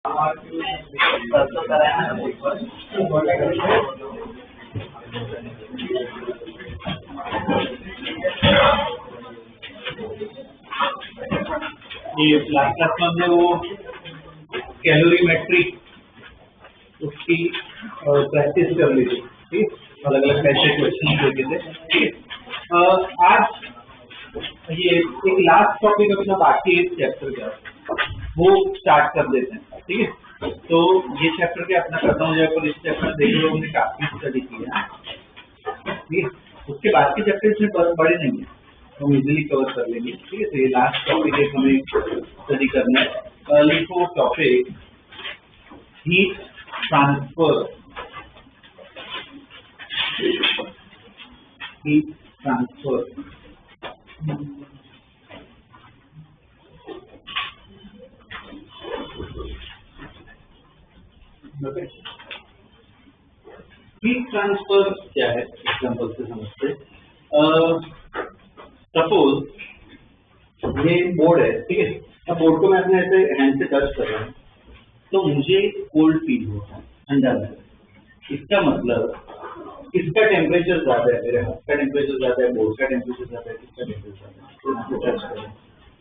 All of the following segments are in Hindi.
ये लास्ट क्लास में हमने वो कैलोरीमेट्री उसकी प्रैक्टिस कर ली थी, ठीक, अलग अलग कैसे क्वेश्चन देखे थे, ठीक। आज ये एक लास्ट टॉपिक अपना बाकी है चैप्टर का, वो स्टार्ट कर देते हैं, ठीक है। तो ये चैप्टर के अपना खत्म हो जाएगा और इस चैप्टर देख लो हमने काफी स्टडी किया, ठीक है। उसके बाद के चैप्टर इसमें बड़े नहीं है, हम इजीली कवर कर लेंगे, ठीक है। तो ये लास्ट टॉपिक है, हमें स्टडी करना है। लिखो topic heat transfer, heat transfer. Heat transfer क्या है, एग्जाम्पल से समझते। सपोज ये बोर्ड है, ठीक है। अब बोर्ड को मैं अपने ऐसे हैंड से टच कर रहा हूँ तो मुझे कोल्ड फील होता है, ठंडा लगता है। इसका मतलब इसका टेम्परेचर ज्यादा है, मेरे हाथ का टेम्परेचर ज्यादा है, बोर्ड का टेम्परेचर ज्यादा है, किसका टेम्परेचर ज्यादा है, तो इसको टच कर रहा हूँ,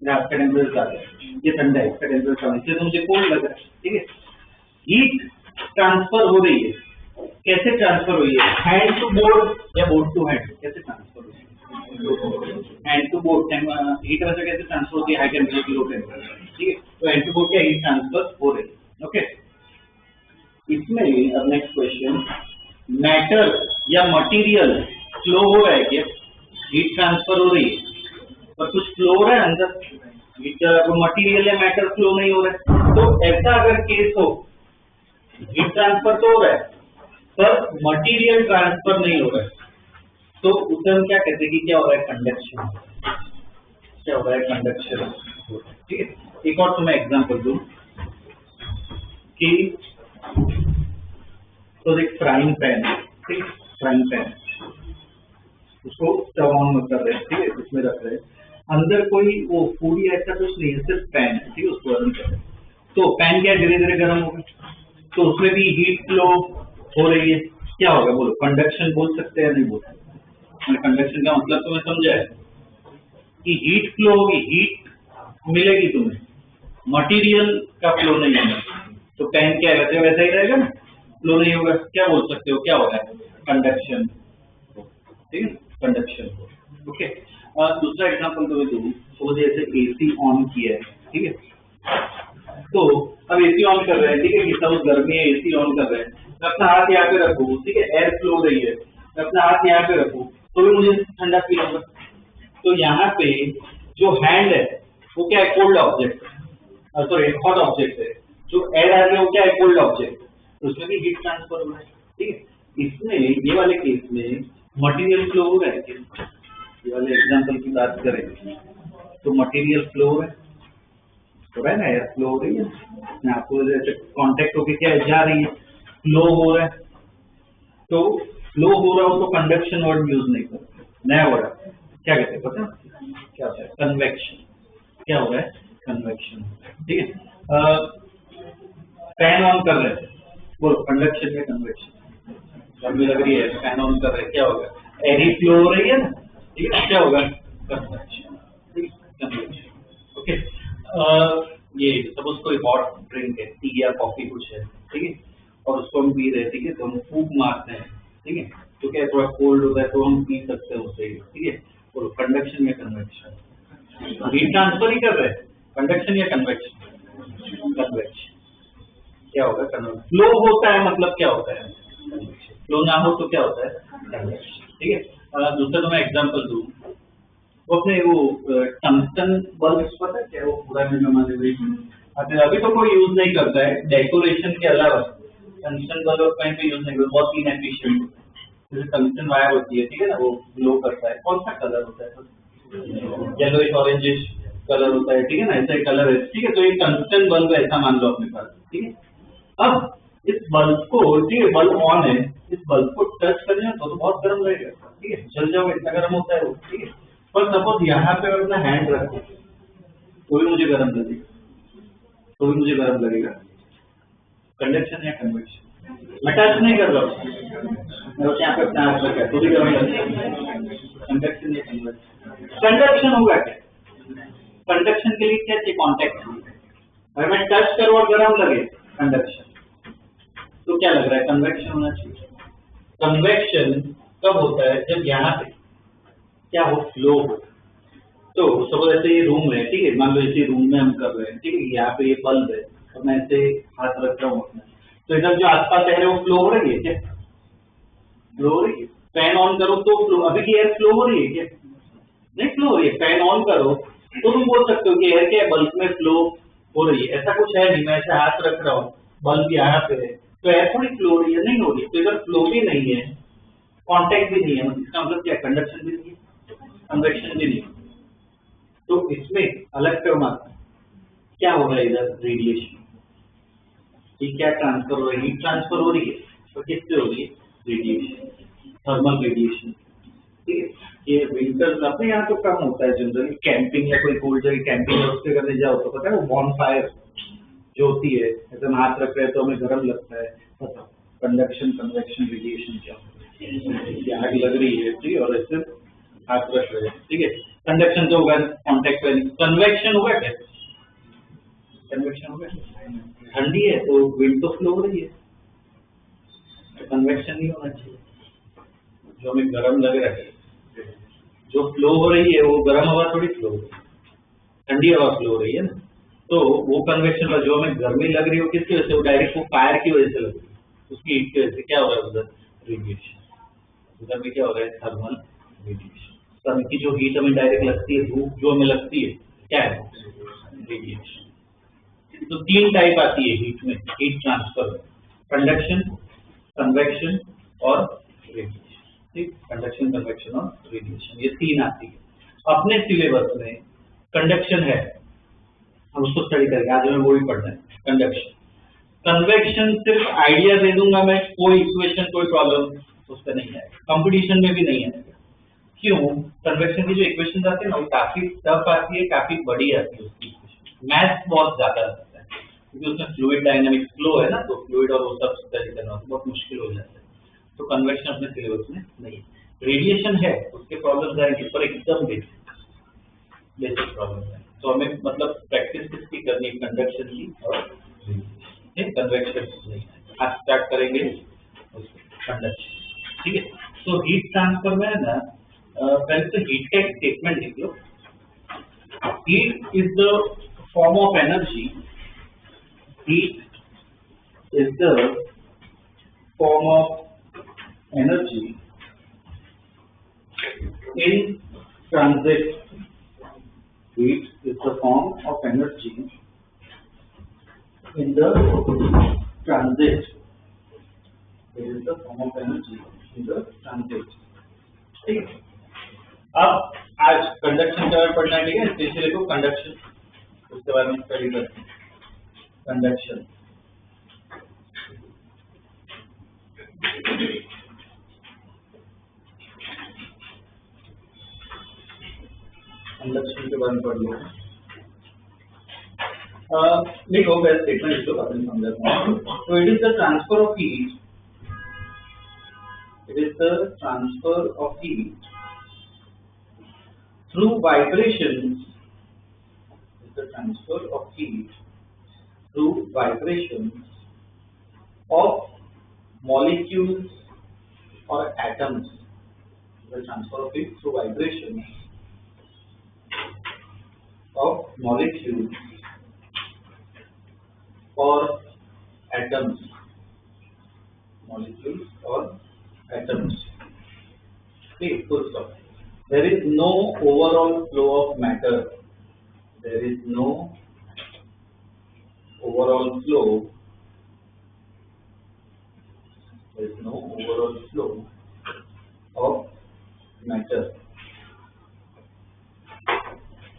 मेरे हाथ का टेम्परेचर ज्यादा है, ये ठंडा है, इसका टेम्परेचर कम है, इसलिए तो मुझे कोल्ड लग रहा है, ठीक है। हीट ट्रांसफर हो रही है, कैसे ट्रांसफर हुई है? हैंड टू बोर्ड या बोर्ड टू हैंड, कैसे ट्रांसफर हुई है? Hand to board. हीट वैसे कैसे ट्रांसफर होती है? हाई टेम्परेचर की लो टेम्परेचर, ठीक है। तो हैंड टू बोर्ड क्या हीट ट्रांसफर हो रही है, ओके। इसमें अब नेक्स्ट क्वेश्चन, मैटर या मटेरियल फ्लो हो रहा है क्या? हीट ट्रांसफर हो रही है पर कुछ फ्लो हो रहा है अंदर, हीट मटेरियल या मैटर फ्लो नहीं हो रहा है। तो ऐसा अगर केस हो, हीट ट्रांसफर तो हो रहा है पर मटेरियल ट्रांसफर नहीं हो रहा है, तो उसे हम क्या कहते हैं कि क्या हो रहा है? कंडक्शन। क्या हो रहा है? कंडक्शन, ठीक है। एक और तुम्हें एग्जांपल दूं कि तो एक फ्राइंग पैन, ठीक, फ्राइंग पैन, उसको स्टव ऑन कर रहे हैं, ठीक है, उसमें रख रहे हैं, अंदर कोई वो पूरी ऐसा कुछ नहीं है, सिर्फ पैन है, ठीक है, उसको गर्म कर रहे हैं। तो पैन क्या धीरे धीरे गर्म होगा, तो उसमें भी हीट फ्लो हो रही है, क्या होगा? बोलो, कंडक्शन बोल सकते हैं या नहीं बोल सकते? कंडक्शन का मतलब तुम्हें समझा है कि हीट फ्लो होगी, हीट मिलेगी तुम्हें, मटेरियल का फ्लो नहीं होगा। तो पैन क्या है, वैसा ही रहेगा ना, फ्लो नहीं होगा, क्या बोल सकते हो? क्या हो रहा है? कंडक्शन, ठीक है, कंडक्शन, ओके। दूसरा एग्जांपल तुम्हें दूं, तो जैसे एसी ऑन किया है, ठीक है, तो अब एसी ऑन कर रहे हैं, ठीक है, कि सब गर्मी है, एसी ऑन कर रहे हैं, मैं अपना हाथ यहाँ पे रखूँ, ठीक है, एयर फ्लो हो रही है, मैं अपना हाथ यहाँ पे रखूँ तो भी मुझे ठंडा फील होगा। तो यहाँ पे जो हैंड है वो क्या है? Cold object, sorry hot object है, जो एयर आ रही है वो क्या है? कोल्ड ऑब्जेक्ट, तो उसमें भी हीट ट्रांसफर हो रहा है, ठीक है। इसमें ये वाले केस में मटेरियल फ्लो हो रहा है क्या? ये वाले एग्जांपल की बात करें तो मटेरियल फ्लो हो रहा है ना, एयर फ्लो हो रही है ना, आपको जैसे कांटेक्ट होके क्या जा रही है, फ्लो हो रहा है। तो फ्लो हो रहा हो तो कंडक्शन वर्ड यूज नहीं करते, नया वर्ड क्या कहते हैं पता? क्या होता है? कन्वेक्शन। क्या हो रहा है? कन्वेक्शन, ठीक है। फैन ऑन कर रहे हैं, बोलो कंडक्शन या कन्वेक्शन? गर्मी लग रही है, फैन ऑन कर रहे हैं, क्या होगा? एयर ही फ्लो हो रही है ना, ठीक है, क्या होगा? Convection, convection, okay. ये सपोज कोई हॉट ड्रिंक है, टी या कॉफी कुछ है, ठीक है, और उसको हम पी रहे हैं, ठीक है, तो हम फूंक मारते हैं, ठीक है, तो क्या थोड़ा कोल्ड होता है तो हम पी सकते हैं उसे, ठीक है। और कंडक्शन या कन्वेक्शन? हीट ट्रांसफर ही कर रहे हैं, कंडक्शन या कन्वेक्शन? कन्वेक्शन, क्या होगा? कन्वेक्शन। फ्लो होता है मतलब क्या होता है? फ्लो ना हो तो क्या होता है? कन्वेक्शन, ठीक है। दूसरा तो मैं एग्जाम्पल दूं, वो अपने वो टंगस्टन बल्ब पता है क्या? वो पुराने जमाने में, अभी तो कोई यूज नहीं करता है, डेकोरेशन के अलावा टंगस्टन बल्ब कहीं पे यूज नहीं करता, बहुत इनएफिशिएंट। जैसे टंगस्टन वायर होती है, ठीक है ना, वो ग्लो करता है, कौन सा कलर होता है? येलोइश ऑरेंजिश कलर होता है, ठीक है ना, ऐसा ही कलर है, ठीक है। तो ये टंगस्टन बल्ब ऐसा मान लो अपने पास, ठीक है। अब इस बल्ब को, ठीक है, बल्ब ऑन है, इस बल्ब को टच करने तो बहुत गर्म रहेगा, ठीक है, जल जाओगे, इतना गर्म होता है वो, ठीक है। पर सपोज यहाँ पे अपना हैंड रखो तो भी मुझे गर्म लगेगा, तो भी मुझे गर्म लगेगा, कंडक्शन या कन्वेक्शन? मैं टच नहीं कर रहा हूँ, बस यहाँ पे अपना हाथ रखा है तो भी गर्म लगता है। कंडक्शन या कन्वेक्शन? कंडक्शन होगा क्या? कंडक्शन के लिए क्या चाहिए? कॉन्टेक्ट। अगर मैं टच करूँ और गर्म लगे कंडक्शन, तो क्या लग रहा है? कन्वेक्शन होना चाहिए। कन्वेक्शन कब होता है? जब यहाँ पे क्या हो? फ्लो हो। तो सपोज ऐसे ये रूम है, ठीक है, मान लो इसी रूम में हम कर रहे हैं, ठीक है, यहाँ पे ये बल्ब है और मैं ऐसे हाथ रख रहा हूँ अपना, तो इधर जो आसपास है वो फ्लो हो रही है क्या? फ्लो हो रही है। फैन ऑन करो तो फ्लो, अभी की एयर फ्लो हो रही है क्या? नहीं फ्लो हो रही है। फैन ऑन करो तो तुम बोल सकते हो कि एयर क्या बल्ब में फ्लो हो रही है। ऐसा कुछ है नहीं, मैं ऐसे हाथ रख रहा हूँ, बल्ब यहाँ पे है, तो एयर थोड़ी फ्लो हो रही है? नहीं हो रही है। तो इधर फ्लो भी नहीं है, कॉन्टेक्ट भी नहीं है, इसका मतलब क्या? कंडक्शन भी नहीं है, कन्वेक्शन भी नहीं है। तो इसमें अलग टर्म आता है, क्या हो रहा है इधर? रेडिएशन। ये क्या ट्रांसफर हो रही है? हीट ट्रांसफर हो रही है, तो किससे हो रही है? Radiation, thermal radiation. ठीक है, ये विंटर्स अपने यहाँ तो कम होता है जनरली। कैंपिंग या कोई कोल्ड जगह कैंपिंग या उससे करने जाओ तो पता है वो बॉनफायर जो होती है, ऐसे हाथ रख रहे हैं तो हमें गर्म लगता है। बताओ कंडक्शन, कन्वेक्शन, रेडिएशन क्या होता है? आग लग रही है, ठीक है, और ऐसे हाथ रख रहे हैं, ठीक है। कंडक्शन तो होगा, कॉन्टेक्ट में। कन्वेक्शन होगा क्या? कन्वेक्शन होगा, ठंडी है तो विंड तो फ्लो हो रही है, तो कन्वेक्शन नहीं होना चाहिए। जो हमें गर्म लग रहा है, जो फ्लो हो रही है वो गर्म हवा थोड़ी फ्लो हो रही है, ठंडी हवा फ्लो हो रही है ना, तो वो कन्वेक्शन का जो हमें गर्मी लग रही है वो किसकी वजह से? वो डायरेक्ट वो फायर की वजह से लग रही है, उसकी हीट की वजह से क्या हो रहा है उधर? रेडिएशन। उधर में क्या हो रहा है? Thermal radiation. सन की जो हीट हमें डायरेक्ट लगती है, धूप जो हमें लगती है, क्या है? रेडिएशन। तो तीन टाइप आती है हीट में, हीट ट्रांसफर: कंडक्शन, कन्वेक्शन और रेडिएशन। ठीक, कंडक्शन, कन्वेक्शन और रेडिएशन, ये तीन आती है। अपने सिलेबस में कंडक्शन है, हम उसको स्टडी करेंगे, आज हमें वो ही पढ़ना है, कंडक्शन। कन्वेक्शन सिर्फ आइडिया दे दूंगा मैं, कोई इक्वेशन, कोई प्रॉब्लम उस पर नहीं है, कंपटीशन में भी नहीं है। क्यों? कन्वेक्शन की जो इक्वेशन आती है ना वो काफी टफ आती है, काफी बड़ी आती है उसकी इक्वेशन, मैथ्स बहुत ज्यादा लगता है, क्योंकि उसमें फ्लूइड डायनामिक्स फ्लो है ना, तो फ्लूइड और वो सब स्टडी करना बहुत मुश्किल हो जाता है। तो कन्वेक्शन अपने सिलेबस में नहीं है। रेडिएशन है, उसके प्रॉब्लम्स आएंगे, पर एकदम बेसिक प्रॉब्लम है। तो हमें मतलब प्रैक्टिस किसकी करनी है? कंडक्शन की और कन्वेक्शन नहीं। आज स्टार्ट करेंगे कंडक्शन, ठीक है। तो हीट ट्रांसफर में है ना, पहले तो हीट का एक स्टेटमेंट लिख लो। Heat is the form of energy, heat is the form of energy in transit. Heat is the form of energy in the transit. It is the form of energy in the transit. ठीक है। अब आज कंडक्शन के बारे में पढ़ना है, ठीक है। स्पेशली को कंडक्शन, उसके बारे में स्टडी करते हैं। कंडक्शन, कंडक्शन के बारे में पढ़ लो। देखो वैसे स्टेटमेंट लिखो, बाद में समझाता हूँ। तो it is the transfer of heat, it is the transfer of heat through vibrations, the transfer of heat through vibrations of molecules or atoms. The transfer of heat through vibration of molecules or atoms. Molecules or atoms. Okay, full stop. There is no overall flow of matter. There is no overall flow. There is no overall flow of matter.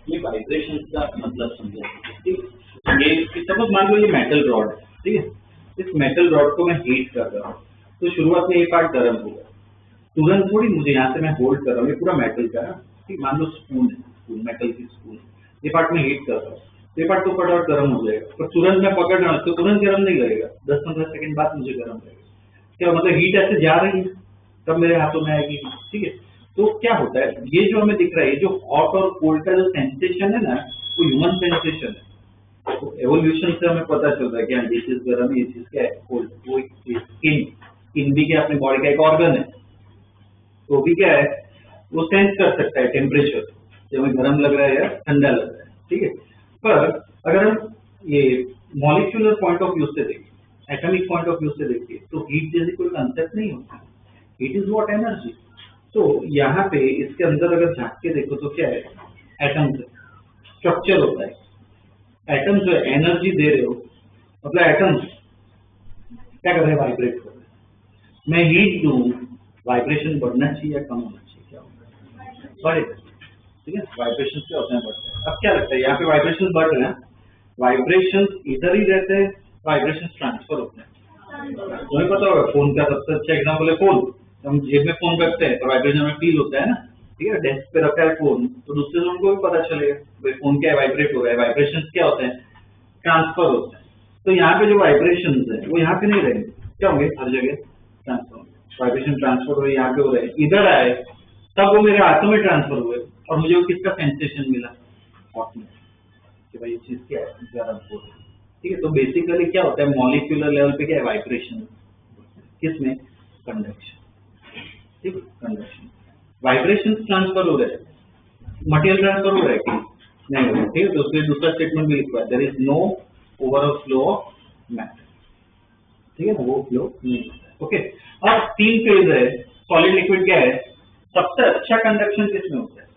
ये वाइब्रेशन का मतलब समझे, ठीक। सपोज मान लो ये मेटल रॉड है, ठीक है। इस मेटल रॉड को मैं हीट कर रहा हूँ, तो शुरुआत में ये पार्ट गर्म होगा, तुरंत थोड़ी मुझे यहाँ से मैं होल्ड कर रहा हूँ, ये पूरा मेटल का है, ठीक। मान लो स्पून है, स्पून मेटल की स्पून, ये पार्ट में हीट कर रहा हूँ, ये पार्ट तो फटाफट गर्म हो जाएगा, पर तुरंत मैं पकड़ रहा हूँ तो तुरंत गर्म नहीं लगेगा, 10-15 सेकंड बाद मुझे गर्म लगेगा। क्या मतलब हीट ऐसे जा रही है तब मेरे हाथों में आएगी, ठीक है। तो क्या होता है, ये जो हमें दिख रहा है, जो हॉट और कोल्ड का जो सेंसेशन है ना, वो ह्यूमन सेंसेशन है। तो एवोल्यूशन से हमें पता चलता है कि हाँ ये चीज गर्म है, ये चीज क्या है, कोल्ड। वो स्किन भी क्या अपनी बॉडी का एक ऑर्गन है, तो भी क्या है, वो सेंस कर सकता है टेम्परेचर, जब हमें गर्म लग रहा है या ठंडा लग रहा है, ठीक है। पर अगर हम ये मॉलिक्यूलर पॉइंट ऑफ व्यू से देखें, एटॉमिक पॉइंट ऑफ व्यू से देखिए, तो हीट जैसी कोई कंसेप्ट नहीं होता। Heat is what, energy. तो यहाँ पे इसके अंदर अगर झांक के देखो तो क्या है, एटम स्ट्रक्चर होता है। एटम जो एनर्जी दे रहे हो, मतलब एटम क्या कर रहे हैं, वाइब्रेट कर रहे हैं। मैं हीट दूं, वाइब्रेशन बढ़ना चाहिए या कम होना चाहिए, क्या होगा, बढ़ेगा, ठीक है। वाइब्रेशन क्या होता है, बढ़ता है। अब क्या लगता है, यहाँ पे वाइब्रेशन बढ़ रहे हैं, वाइब्रेशन इधर ही रहते हैं, वाइब्रेशन ट्रांसफर होते हैं। तुम्हें पता होगा फोन का सबसे अच्छा एग्जाम्पल है फोन। हम जेब में फोन रखते हैं तो वाइब्रेशन हमें फील होता है ना, ठीक है। डेस्क पे रखा है फोन तो दूसरे लोगों को भी पता चलेगा भाई फोन क्या है, वाइब्रेट हो रहा है। वाइब्रेशन क्या होते हैं, ट्रांसफर होते हैं। तो यहाँ पे जो वाइब्रेशन है वो यहाँ पे नहीं रहेंगे, क्या होंगे, हर जगह ट्रांसफर होंगे। वाइब्रेशन ट्रांसफर हो रहे यहाँ पे हो रहे हैं, इधर आए तब वो मेरे हाथों में ट्रांसफर हुए और मुझे वो किसका सेंसेशन मिला, हॉटनेस, कि भाई ये चीज क्या है, ज्यादा बोल रही है, ठीक है। तो बेसिकली क्या होता है, मॉलिक्यूलर लेवल पे क्या है, वाइब्रेशन, किसमें, कंडक्शन, ठीक है, कंडक्शन। वाइब्रेशन ट्रांसफर हो रहा है, मटेरियल ट्रांसफर हो रहा है कि नहीं हो रहा है, ठीक है। तो उसके दूसरा स्टेटमेंट भी लिखा है, there is no overall flow of matter, ठीक है ना, वो फ्लो नहीं होता है, ओके। अब 3 फेज है, सॉलिड लिक्विड क्या है, सबसे अच्छा कंडक्शन किसमें होता है,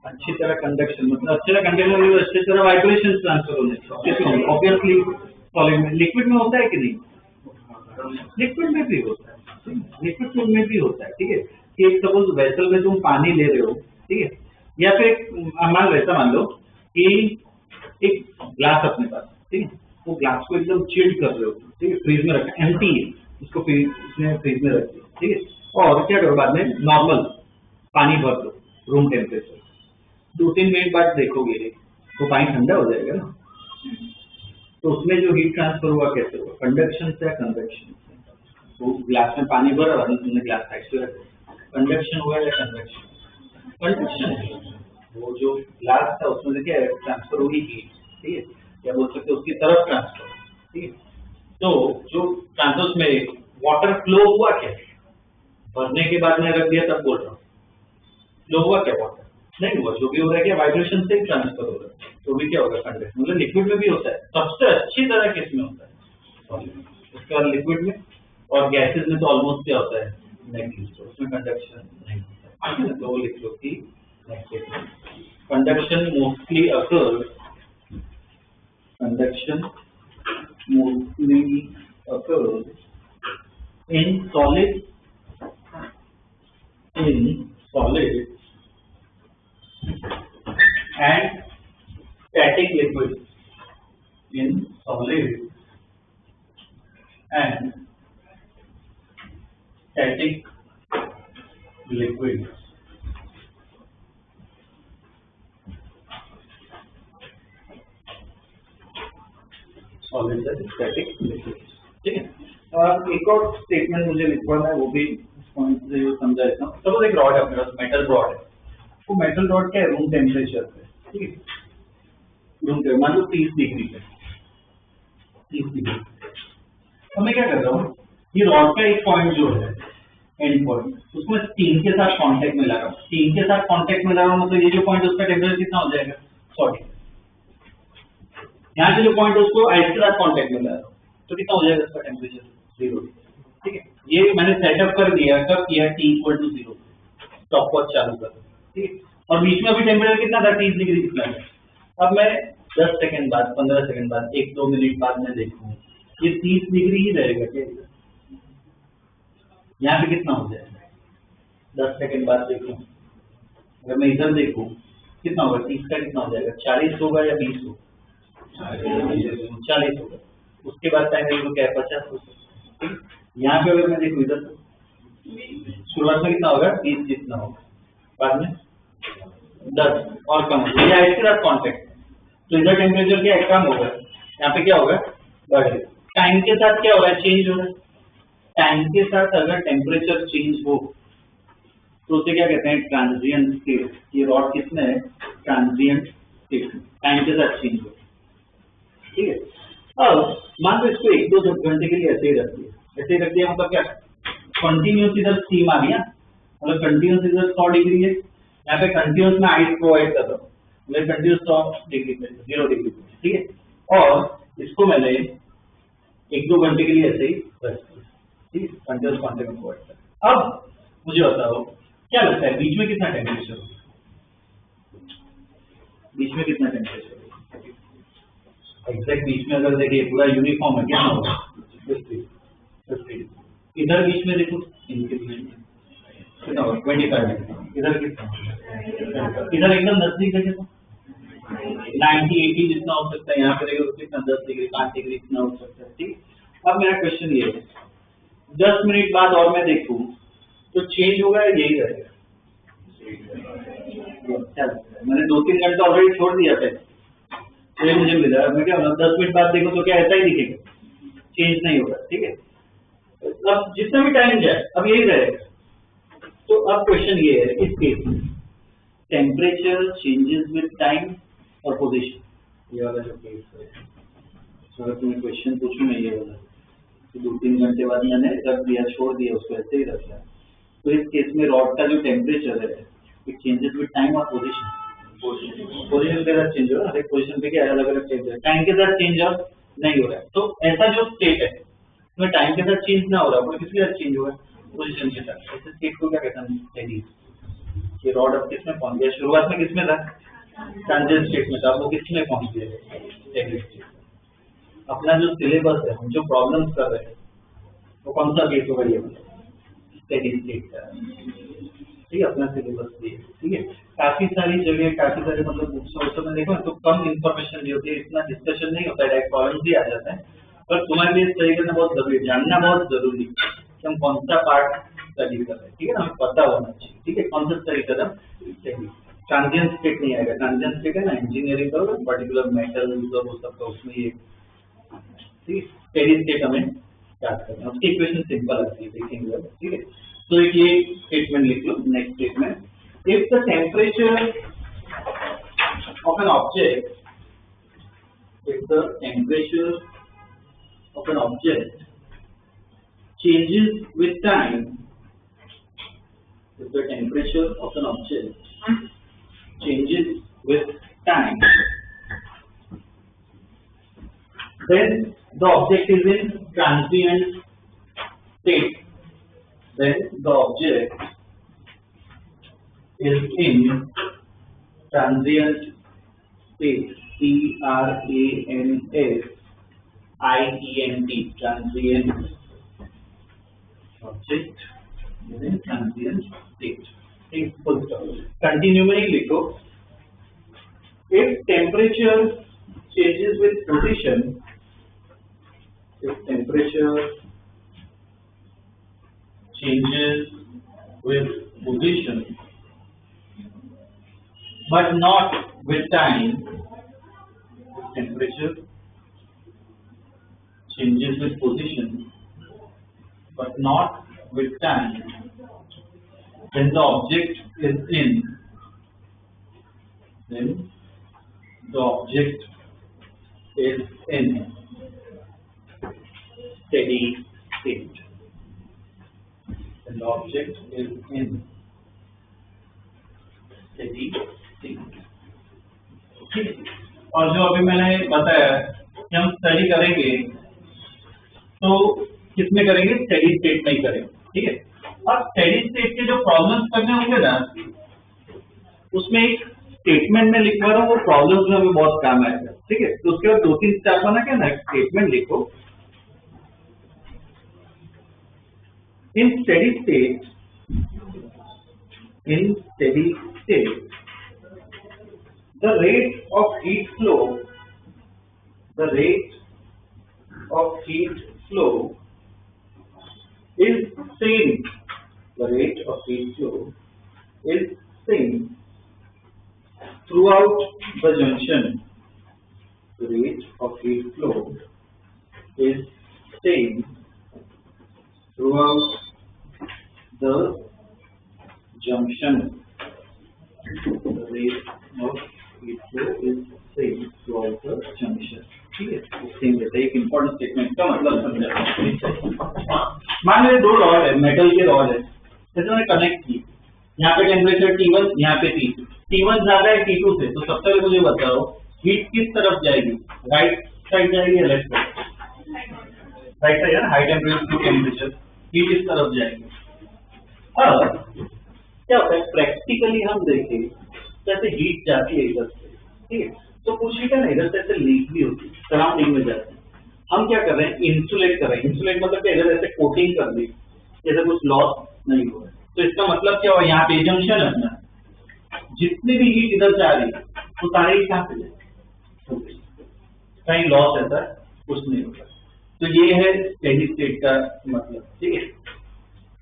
अच्छी तरह कंडक्शन, मतलब अच्छी तरह कंडक्शन, अच्छी तरह वाइब्रेशन ट्रांसफर होने किसमें, ऑब्वियसली सॉलिड में। लिक्विड में होता है कि नहीं, लिक्विड में भी होता है, लिक्विड में भी होता है, ठीक है। कि एक सपोज वेसल में तुम पानी ले रहे हो, ठीक है, या फिर वैसा मान लो कि एक ग्लास अपने पास, ठीक है, वो ग्लास को एकदम चिल्ड कर रहे हो, ठीक है, फ्रीज में रखा, एम्प्टी है, उसको फ्रीज में रख दिया, ठीक है। और क्या करो, बाद में नॉर्मल पानी भर दो रूम टेम्परेचर, 2-3 मिनट बाद देखोगे तो पानी ठंडा हो जाएगा ना। तो उसमें जो हीट ट्रांसफर हुआ कैसे हुआ, कंडक्शन से या कन्वेक्शन से। तो ग्लास में पानी भरा और तुमने ग्लास साइड से रख दिया, कंडक्शन हुआ या कन्वेक्शन, कंडक्शन। वो जो ग्लास था उसमें से क्या ट्रांसफर हुई हीट, ठीक है, या बोल सकते उसकी तरफ ट्रांसफर, ठीक है। तो जो ट्रांसफर में वाटर फ्लो हुआ क्या, भरने के बाद में रख दिया तब बोल रहा हूँ, फ्लो हुआ क्या, वाटर नहीं हुआ, जो भी हो रहा है क्या, वाइब्रेशन से ट्रांसफर हो रहा है, तो भी क्या होगा, कंडक्शन। मतलब लिक्विड में भी होता है, सबसे अच्छी तरह किसमें होता है, सॉलिड में। उसके बाद लिक्विड में और गैसेज में तो ऑलमोस्ट क्या होता है, नेगेटिव, तो उसमें कंडक्शन नहीं होता है, ठीक है। तो वो लिख लो कि conduction mostly occurs, conduction mostly occurs in solid and static liquid, in solid and static liquid. Solid and static liquid, ठीक है। और एक और स्टेटमेंट मुझे लिखवाना है, वो भी इस पॉइंट से समझा देता हूँ। सपोज एक रॉड है अपने पास, मेटल रॉड है, वो मेटल रॉड क्या है, रूम टेम्परेचर पे, ठीक है, रूम टेम्परेचर मान लो 30 डिग्री पे, 30 डिग्री। अब मैं क्या कर रहा हूँ, ये रॉड का एक पॉइंट जो है एंड पॉइंट, उसको मैं स्टीम के साथ कांटेक्ट में ला रहा हूँ। स्टीम के साथ कांटेक्ट में ला रहा हूँ मतलब ये जो पॉइंट उसका टेम्परेचर कितना हो जाएगा, 40। यहाँ से जो पॉइंट उसको आइस के साथ कांटेक्ट में ला रहा हूँ तो कितना हो जाएगा उसका टेम्परेचर, 0, ठीक है। ये मैंने सेटअप कर दिया, कब किया, T=0, स्टॉप वॉच चालू कर, ठीक है। और बीच में अभी टेम्परेचर कितना था, 30 डिग्री कितना है। अब मैं 10 सेकंड बाद, 15 सेकंड बाद, 1-2 मिनट बाद में देखूँ, ये 30 डिग्री ही रहेगा क्या, यहाँ पे कितना हो जाएगा, 10 सेकंड बाद देखूँ, अगर मैं इधर देखूँ कितना होगा, 30 का कितना हो जाएगा, 40 होगा या 20 होगा, 40 होगा। उसके बाद टाइम तो क्या है, 50 होगा। यहाँ पे अगर मैं देखूँ इधर, शुरुआत में कितना होगा, 30 जितना होगा, बाद में 10 और कम होगा, ये इसके साथ कॉन्टेक्ट, तो इधर टेम्परेचर क्या है, कम होगा, यहाँ पे क्या होगा, बढ़ेगा। टाइम के साथ क्या हो रहा है, चेंज हो रहा है। टाइम के साथ अगर टेम्परेचर चेंज हो तो उसे क्या कहते हैं, ट्रांजिएंट स्टेट। ये रॉड किसमें है, ट्रांजिएंट स्टेट, टाइम के साथ चेंज हो, ठीक है। अब मान लो इसको 1-2 घंटे के लिए ऐसे ही रख दिया, ऐसे ही रख दिया मतलब क्या, कंटिन्यूस इधर स्टीम आ गया, मतलब कंटिन्यूस इधर 100 डिग्री है, यहाँ पे कंटिन्यूस में आइस प्रोवाइड कर रहा हूँ, मैं कंटिन्यूस 100 डिग्री पे, 0 डिग्री पे, ठीक है। और इसको मैंने 1-2 घंटे के लिए ऐसे ही रख दिया, ठीक है, कंटिन्यूस क्वांटिटी में प्रोवाइड कर। अब मुझे बताओ क्या लगता है बीच में कितना टेम्परेचर होगा, बीच में कितना टेम्परेचर होगा, एग्जैक्ट बीच में अगर देखिए पूरा यूनिफॉर्म है क्या होगा, 50। इधर बीच में देखो कितना होगा, 25 डिग्री। इधर कितना, इधर एकदम नजदीक है देखो 90-80 जितना हो सकता है, यहाँ पे देखो कितना 10 डिग्री 5 डिग्री इतना हो सकता है, ठीक। अब मेरा क्वेश्चन ये है, 10 मिनट बाद और मैं देखूं तो चेंज होगा या यही रहेगा, मैंने 2-3 घंटे ऑलरेडी छोड़ दिया था, तो ये मुझे मिला, मैं क्या 10 मिनट बाद देखो तो क्या ऐसा ही दिखेगा, चेंज नहीं होगा, ठीक है। अब जितना भी टाइम जाए अब यही रहेगा। तो अब क्वेश्चन ये है, इस केस में टेम्परेचर चेंजेस विद टाइम और पोजीशन, ये वाला जो केस है, अगर तुम्हें क्वेश्चन पूछूं मैं ये वाला, तो 2-3 घंटे बाद मैंने रख दिया, छोड़ दिया, उसको ऐसे ही रख दिया, तो इस केस में रॉड का जो टेम्परेचर है इट चेंजेस विद टाइम और पोजीशन, पोजीशन के साथ चेंज हो रहा है, हर एक पोजीशन पे क्या अलग अलग चेंज हो रहा है, टाइम के साथ चेंज नहीं हो रहा है। तो ऐसा जो स्टेट है उसमें टाइम के साथ चेंज ना हो रहा है, किसके साथ चेंज होगा, पोजीशन के साथ, ऐसे स्टेट को क्या कहते हैं, स्टेडी। ये रॉड अब किसमें पहुंच गया, शुरुआत में किसमें था, ट्रांजिएंट स्टेट में था, वो किसमें पहुंच गया, स्टेडी स्टेट। अपना जो सिलेबस है, हम जो प्रॉब्लम्स कर रहे हैं वो कौन सा केस होगा, ये स्टेडी स्टेट का, ठीक है, अपना सिलेबस भी, ठीक है। काफी सारी जगह काफी सारे मतलब बुक्स में देखो तो कम इंफॉर्मेशन भी होती है, इतना डिस्कशन नहीं होता है, डायरेक्ट प्रॉब्लम भी आ जाता है, पर तुम्हारे लिए स्टडी करना बहुत जरूरी है, जानना बहुत जरूरी है कि हम कौन सा पार्ट स्टडी कर रहे हैं, ठीक है ना, हमें पता होना चाहिए, ठीक है, कौन सा स्टडी कर रहे हैं। ट्रांजिएंट स्टेट नहीं आएगा, ट्रांजिएंट स्टेट है ना इंजीनियरिंग का पर्टिकुलर मेटल और वो सब का उसमें ये, ठीक, स्टेडी स्टेट हमें याद करना है, उसकी इक्वेशन सिंपल आती है, देखेंगे, ठीक है। तो ये स्टेटमेंट लिख लो, next statement, if the temperature of an object, if the temperature of an object changes with time, if the temperature of an object changes with time, then the object is in transient state, then the object is in transient state, TRANSIENT, transient object is in transient state, full stop। Continue में ही लिखो, if temperature changes with position, if temperature changes with position but not with time, temperature changes with position but not with time, then the object is in, then the object is in steady state, then the object is in steady state, ठीक है। और जो अभी मैंने बताया कि हम स्टडी करेंगे तो किसमें करेंगे, स्टेडी स्टेट में ही करेंगे, ठीक है। और स्टेडी स्टेट के जो प्रॉब्लम्स करने होंगे ना, उसमें एक स्टेटमेंट में लिखवा रहा हूँ, वो प्रॉब्लम्स में हमें बहुत काम आएगा, ठीक है। तो उसके बाद 2-3 स्टेप बना के ना एक स्टेटमेंट लिखो, in steady state, in steady state, the rate of heat flow, the rate of heat flow is same, the rate of heat flow is same throughout the junction, rate of heat flow is same throughout the junction. The rate of heat flow is same throughout the junction. ठीक है, सेम रहता है। एक इम्पोर्टेंट स्टेटमेंट का मतलब समझा। मान लीजिए दो रॉड है, मेटल के रॉड है, जैसे मैंने कनेक्ट की, यहाँ पे टेम्परेचर T1, यहाँ पे T2, T1 ज्यादा है T2 से, तो सबसे पहले मुझे बताओ हीट किस तरफ जाएगी, राइट साइड जाएगी या लेफ्ट साइड? राइट साइड है ना, हाई टेम्परेचर टेम्परेचर, हीट इस तरफ जाएगी। अब क्या होता है प्रैक्टिकली हम देखें जैसे हीट जाती है इधर से, ठीक है, तो कुछ हीट है ना इधर से ऐसे लीक भी होती है, सराउंडिंग में जाती है। हम क्या कर रहे हैं, इंसुलेट कर रहे हैं। इंसुलेट मतलब क्या, इधर ऐसे कोटिंग कर दी, जैसे कुछ लॉस नहीं हुआ। तो इसका मतलब क्या हुआ, यहाँ पे जंक्शन है अपना, जितनी भी हीट इधर से आ रही है तो सारी हीट कहाँ पे जाएगी, कहीं लॉस ऐसा कुछ नहीं होगा। तो ये है स्टेडी स्टेट का मतलब, ठीक है।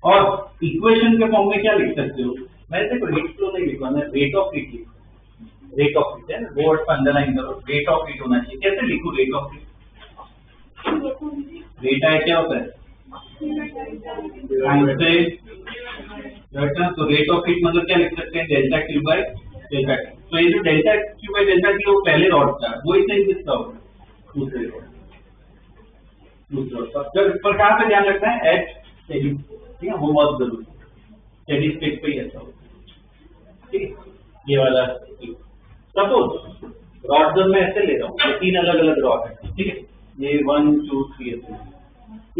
और इक्वेशन के फॉर्म में क्या लिख सकते हो, मैं देखो हीट फ्लो नहीं लिखा, मैं रेट ऑफ हीट लिखूँ। रेट ऑफ हीट है ना, वर्ड पर अंडरलाइन करो, रेट ऑफ हीट होना चाहिए। कैसे लिखूँ रेट ऑफ हीट? रेट है क्या होता है, तो रेट ऑफ हीट मतलब क्या लिख सकते हैं, delta Q by delta T. तो ये जो delta Q by delta T वो पहले रॉड का, वही सेम किसका होगा, दूसरे रॉड पर। कहाँ पे ध्यान रखना है, एट स्टेडी, ठीक है, वो बहुत जरूरी है, स्टेडी स्टेट पे ही ऐसा होगा, ठीक है। ये वाला सपोज रॉड जब मैं ऐसे ले रहा हूँ, ये तीन अलग अलग रॉड है, ठीक है, ये 1 2 3 ऐसे,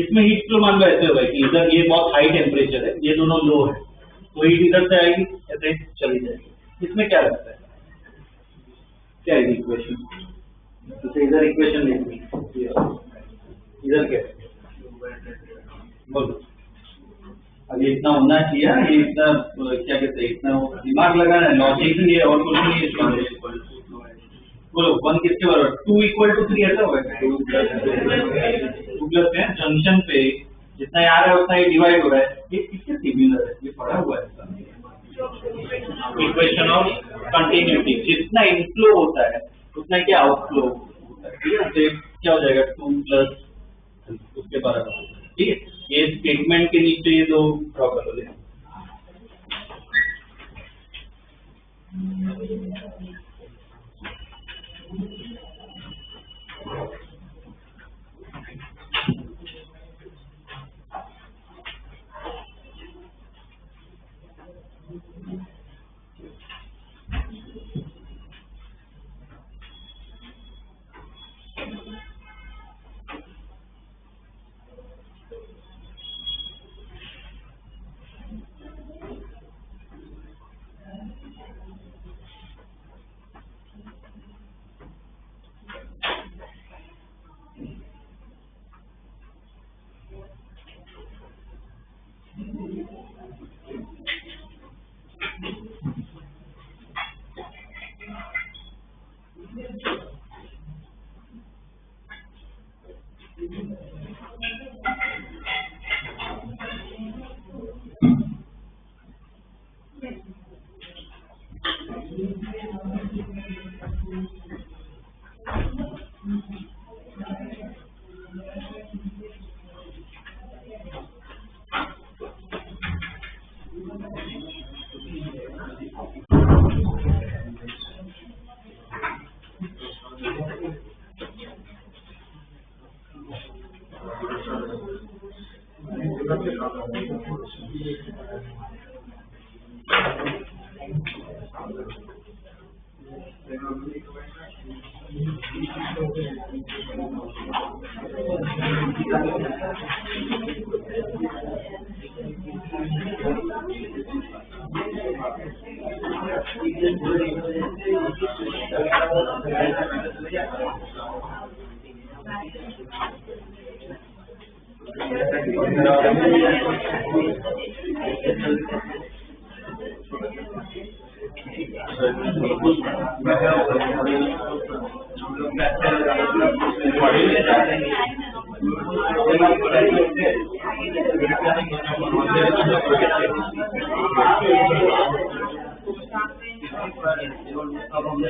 इसमें हीट फ्लो मान लो ऐसे होगा कि इधर ये बहुत हाई टेम्परेचर है, ये दोनों लो है, तो हीट इधर से आएगी ऐसे चली जाएगी। इसमें क्या लगता है, क्या है इक्वेशन, तो इधर इक्वेशन लिखनी, इधर क्या बोलो। अब ये इतना होना चाहिए, ये इतना क्या कहते हैं, इतना दिमाग लगाना है, लॉजिक ही है और कुछ नहीं है। बोलो 1 किसके बराबर, 2 = 3 ऐसा होगा, 2 प्लस है जंक्शन पे जितना आ रहा है उतना ही डिवाइड हो रहा है। ये किसके सिमिलर है, ये पढ़ा हुआ है इक्वेशन ऑफ कंटिन्यूटी। जितना इनफ्लो होता है उतना क्या आउटफ्लो होता है, ठीक है। तो क्या हो जाएगा 2 प्लस उसके बराबर, ठीक है। ये स्टेटमेंट के नीचे ये दो ड्रॉ कर लो। अब हमने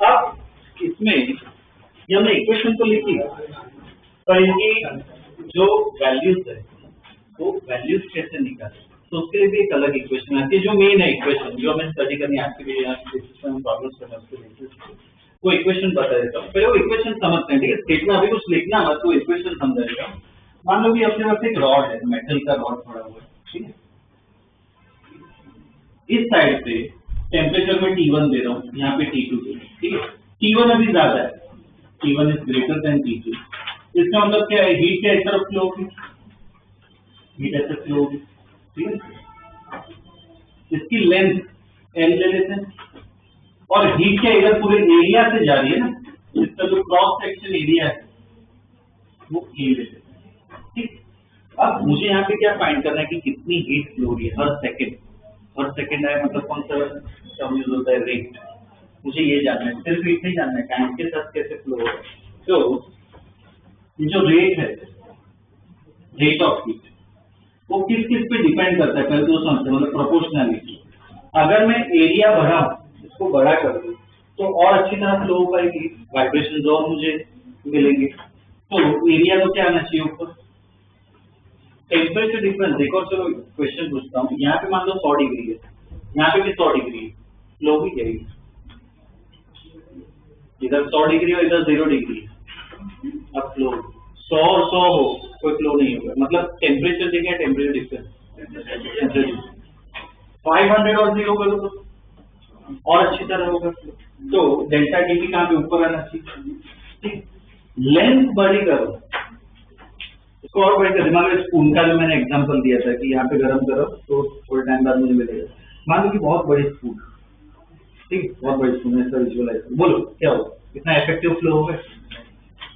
अब इसमें ये हमने इक्वेशन तो लिखी, पर इनकी जो वैल्यूज है वो वैल्यूज कैसे निकाले, तो उसके लिए भी एक अलग इक्वेशन आती है जो मेन है इक्वेशन जो हमें स्टडी करनी है आपके लिए, प्रॉब्लम्स करना उसके लिए वो इक्वेशन बता देता हूँ। पहले वो इक्वेशन समझते हैं, ठीक है। स्टेटमेंट अभी कुछ लिखना मत, तो इक्वेशन समझा देगा। मान लो कि अपने पास एक रॉड है, मेटल का रॉड पड़ा हुआ है, ठीक है। इस साइड पे टेम्परेचर में T1 दे रहा हूँ, यहाँ पे T2 दे रहा हूँ, ठीक है। T1 अभी ज्यादा है, T1 is greater than T2। इसका मतलब क्या है, हीट क्या इस तरफ फ्लो होगी, हीट ऐसे फ्लो होगी, ठीक है। इसकी लेंथ L ले लेते हैं, और हीट क्या इधर पूरे एरिया से जा रही है ना, इसका जो क्रॉस सेक्शन एरिया है वो A ले लेते हैं, ठीक। अब मुझे यहाँ पे क्या फाइंड करना है कि कितनी हीट फ्लो हो रही है हर सेकेंड। हर सेकेंड है मतलब कौन सा टर्म यूज होता है, रेट। मुझे ये जानना है, सिर्फ हीट नहीं जानना है, टाइम के साथ कैसे फ्लो हो रहा है। तो जो रेट है, रेट ऑफ हीट, वो किस किस पे डिपेंड करता है, पहले तो समझते हैं, मतलब प्रोपोर्शनलिटी। अगर मैं एरिया बढ़ाऊं, इसको बड़ा कर दूं, तो और अच्छी तरह फ्लो हो पाएगी, वाइब्रेशन और मुझे मिलेंगे। तो एरिया को क्या आना चाहिए ऊपर, टेम्परेचर डिफरेंस। देखो चलो क्वेश्चन पूछता हूँ, यहाँ पे मान लो 100 डिग्री है, यहाँ पे भी 100 डिग्री है, फ्लो भी जाएगी। इधर 100 डिग्री और इधर 0 डिग्री, अब फ्लो 100 और 100 हो, कोई फ्लो नहीं होगा। मतलब टेम्परेचर देखें, टेम्परेचर डिफरेंस 500 और 0 करो तो और अच्छी तरह होगा। तो डेल्टा टी भी कहाँ पे ऊपर आना चाहिए, ठीक। लेंथ बड़ी करो, इसको और बड़ी कर। मान लो स्पून का जो मैंने एग्जांपल दिया था कि यहाँ पे गरम करो तो थोड़े टाइम बाद मुझे मिलेगा। मान लो कि बहुत बड़ी स्पून, ठीक, बहुत बड़ी स्पून है, सर विजुअलाइज बोलो क्या हो, इतना इफेक्टिव फ्लो होगा।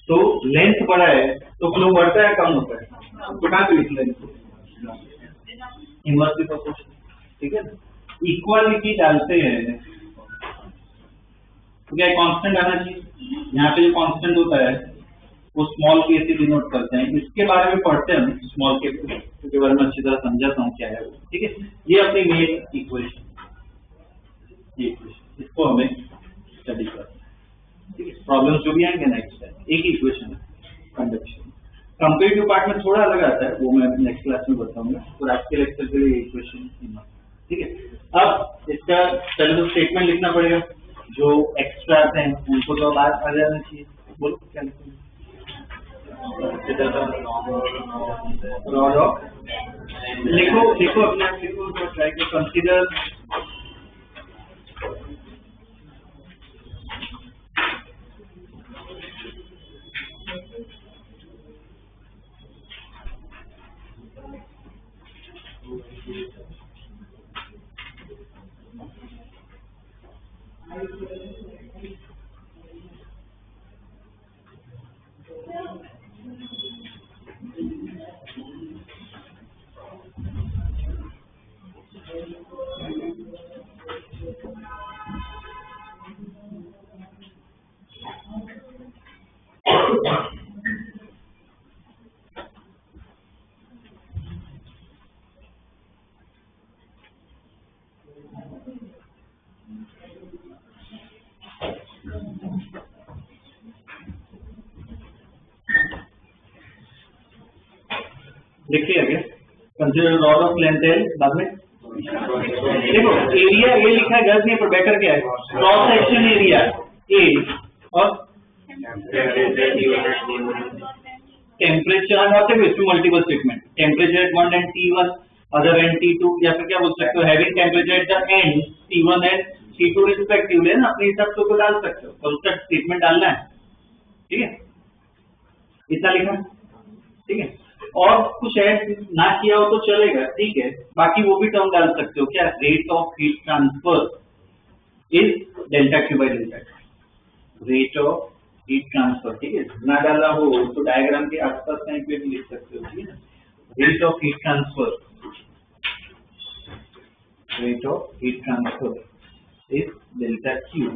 तो लेंथ बड़ा है तो फ्लो बढ़ता है कम होता है, तो कहाँ पे लेंथ इनवर्सली प्रोपोर्शनल, ठीक है। इक्वालिटी डालते हैं तो क्या कांस्टेंट आना चाहिए, यहाँ पे जो कांस्टेंट होता है वो स्मॉल के से डिनोट करते हैं। इसके बारे में पढ़ते हैं हम स्मॉल के बारे में अच्छी तरह समझाता हूँ क्या है वो, ठीक है। ये अपनी मेन इक्वेशन, ये इक्वेशन इसको हमें स्टडी करना है, ठीक है। प्रॉब्लम जो भी आएंगे नेक्स्ट टाइम एक ही इक्वेशन है कंडक्शन। कंपेरेटिव पार्ट में थोड़ा अलग आता है, वो मैं नेक्स्ट क्लास में बताऊंगा। तो आज के लेक्चर के लिए इक्वेशन, ठीक है। अब इसका पहले स्टेटमेंट लिखना पड़ेगा, जो एक्स्ट्रा हैं उनको तो बात आ जाना चाहिए। बोलो क्या लिखेंगे? लिखो लिखो अपने आप लिखो, ट्राई टू कंसीडर देखिए आगे consider rod of length L. बाद में देखो एरिया ए लिखा है, गलत नहीं पर बेटर क्या है, क्रॉस सेक्शन एरिया ए और temperature multiple statement, temperature at one and T1 other and T2, या फिर क्या बोल सकते हो having temperature at the end T1 and T2 respectively, है ना। अपने हिसाब से तो डाल सकते हो, पर उसका स्टेटमेंट डालना है, ठीक है। इतना लिखा, ठीक है। और कुछ ऐड ना किया हो तो चलेगा, ठीक है। बाकी वो भी टर्म डाल सकते हो, क्या rate of heat transfer is delta Q by delta T, rate of heat transfer, ठीक है। ना डाला हो तो डायग्राम के आसपास कहीं पे भी लिख सकते हो, ठीक है। Rate of heat transfer, rate of heat transfer is delta Q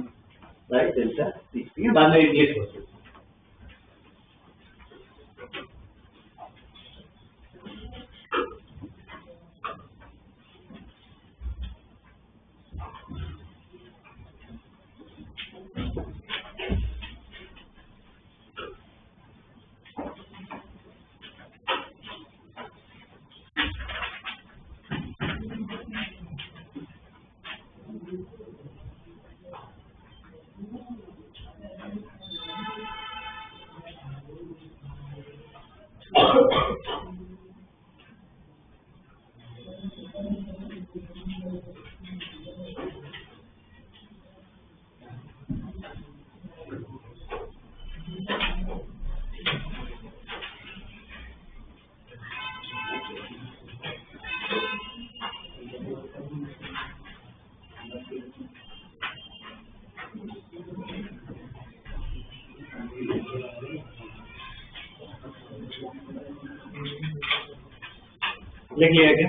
by delta T, ठीक है। बाद में लिख सकते हो। लिखिए आगे,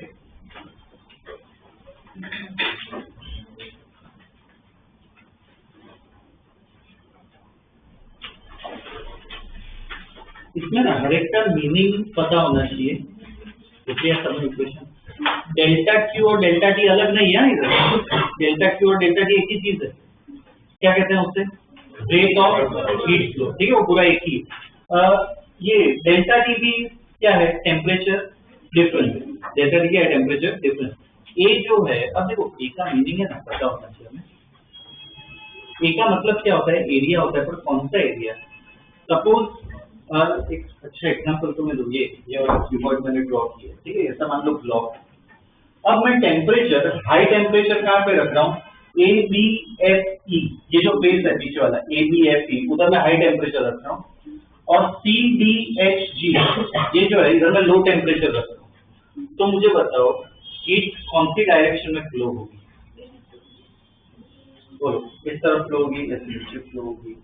इसमें ना हर एक का मीनिंग पता होना चाहिए। देखिए सब इक्वेशन डेल्टा क्यू और डेल्टा टी अलग नहीं है इधर, डेल्टा क्यू और डेल्टा टी एक ही चीज है। क्या कहते हैं उससे, रेट ऑफ हीट फ्लो, ठीक है, वो पूरा एक ही। ये डेल्टा टी भी क्या है, टेम्परेचर डिफरेंस, डेल्टा टी क्या है, टेम्परेचर डिफरेंस। ए जो है, अब देखो ए का मीनिंग है ना पता होना चाहिए हमें। ए का मतलब क्या होता है, एरिया होता है, पर कौन सा एरिया। सपोज एक अच्छा एग्जांपल तुम्हें दूं, ये वाला कीवर्ड मैंने ड्रॉ किया, ठीक है। ऐसा मान लो ब्लॉक, अब मैं टेम्परेचर, हाई टेम्परेचर कहाँ पे रख रहा हूँ, ABFE, ये जो बेस है पीछे वाला ABFE, उधर मैं हाई टेम्परेचर रख रहा हूँ। और CDHG, ये जो है इधर मैं लो टेम्परेचर रख रहा हूँ। तो मुझे बताओ हीट कौन सी डायरेक्शन में फ्लो होगी, बोलो। इस तरफ फ्लो होगी, नीचे फ्लो होगी,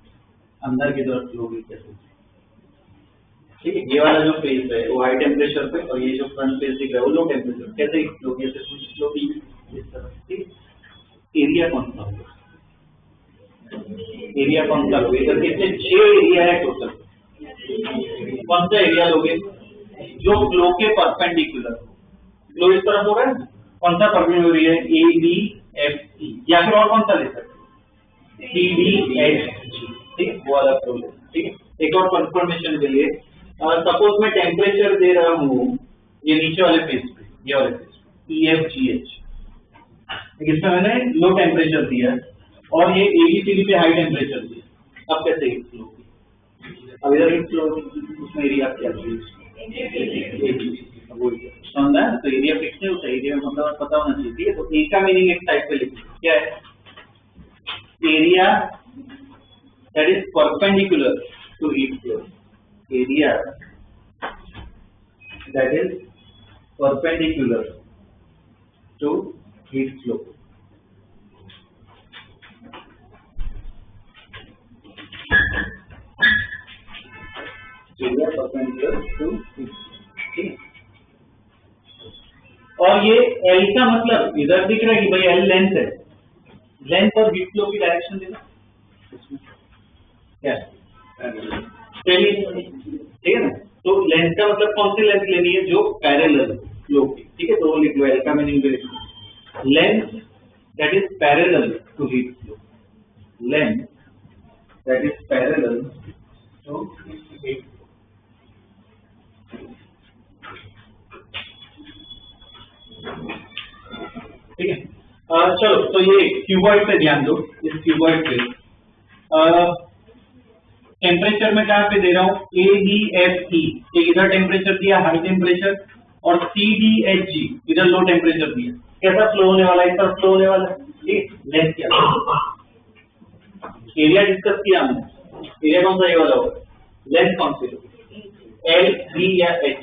अंदर की तरफ फ्लो होगी, कैसे, ठीक है। ये वाला जो फेस है वो हाई टेम्परेचर पे, और ये जो फ्रंट फेस दिख रहा है वो लो टेम्परेचर, कैसे फ्लो होगी, ऐसे कुछ फ्लो होगी इस तरफ, ठीक है। एरिया कौन सा होगा, एरिया कौन सा होगा, इधर कितने 6 एरिया है टोटल, कौन सा एरिया लोगे जो फ्लो के परपेंडिकुलर, फ्लो इस तरफ हो रहा है, कौन सा परपेंडिकुलर है, ए बी एफ ई, या फिर और कौन सा ले सकते सी डी एच जी, ठीक है, वो वाला फ्लो ले, ठीक है। एक और कंफर्मेशन के लिए, सपोज मैं टेम्परेचर दे रहा हूँ ये नीचे वाले पेज पे, ये वाले पेज पे ई एफ जी एच, इसमें मैंने लो टेम्परेचर दिया है और ये एबीसीडी पे हाई टेम्परेचर दिया, अब कैसे हीट फ्लो, अब इधर हीट फ्लो उसमें एरिया क्या समझा है, तो एरिया फिक्स नहीं होता, एरिया मतलब पता होना चाहिए, ठीक है। तो ए का मीनिंग एक टाइप पे लिखिए, क्या है, area that is perpendicular to heat flow, area that is perpendicular to heat flow, area perpendicular to heat, ठीक है। और ये L का मतलब इधर दिख रहा है कि भाई L लेंथ है, लेंथ और हीट फ्लो की डायरेक्शन देना, क्या ठीक है ना। तो लेंथ का मतलब कौन सी लेंथ लेनी है, जो पैरेलल फ्लो की, ठीक है। तो वो लिख लो, L का मीनिंग भी लिख लो, length that is parallel to heat flow, length that is parallel to heat, ठीक है। चलो, तो ये क्यूबॉइड पे ध्यान दो, इस क्यूबॉइड पे टेम्परेचर में कहाँ पे दे रहा हूँ, ए डी एफ ई, इधर टेम्परेचर दिया हाई टेम्परेचर, और सी डी एच जी इधर लो टेम्परेचर दिया, कैसा फ्लो होने वाला है, इस तरफ फ्लो होने वाला है, ठीक, लेंथ क्या, एरिया डिस्कस किया हमने, एरिया कौन सा ये वाला होगा, लेंथ कौन सी, एल बी या एच,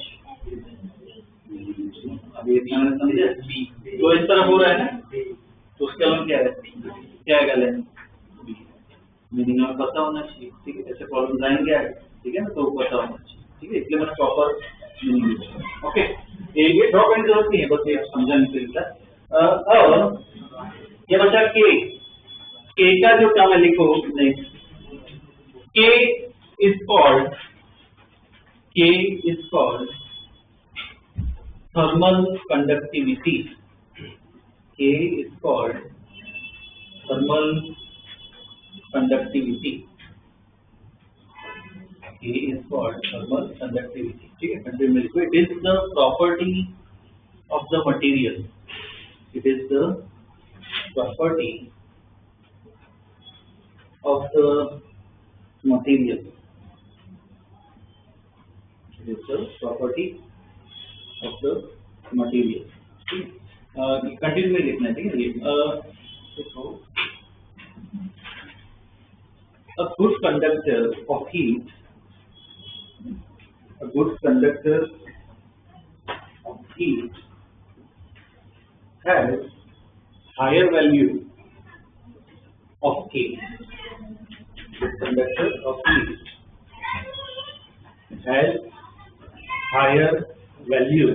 अभी समझे, तो इस तरफ हो रहा है ना, तो उसका मतलब क्या है, क्या है लेंथ, मीनिंग हमें पता होना चाहिए, ठीक है, ऐसे प्रॉब्लम आएंगे आगे, ठीक है ना, तो पता होना चाहिए, ठीक है, इसलिए मैं प्रॉपर मीनिंग, ओके, ये ड्रॉ करने की जरूरत नहीं है, बस ये समझाने के लिए। और ये बचा के का जो क्या मैं लिखो, नहीं, के is called thermal conductivity, K is called thermal conductivity, K is called thermal conductivity, ठीक है, कंटिन्यू में लिखो, it is the property of the material, it is the property of the material, it is the property of the material, continue में लिखना है, ठीक है। देखो, a good conductor of heat, a good conductor of heat has higher value of K, good conductor of heat has higher value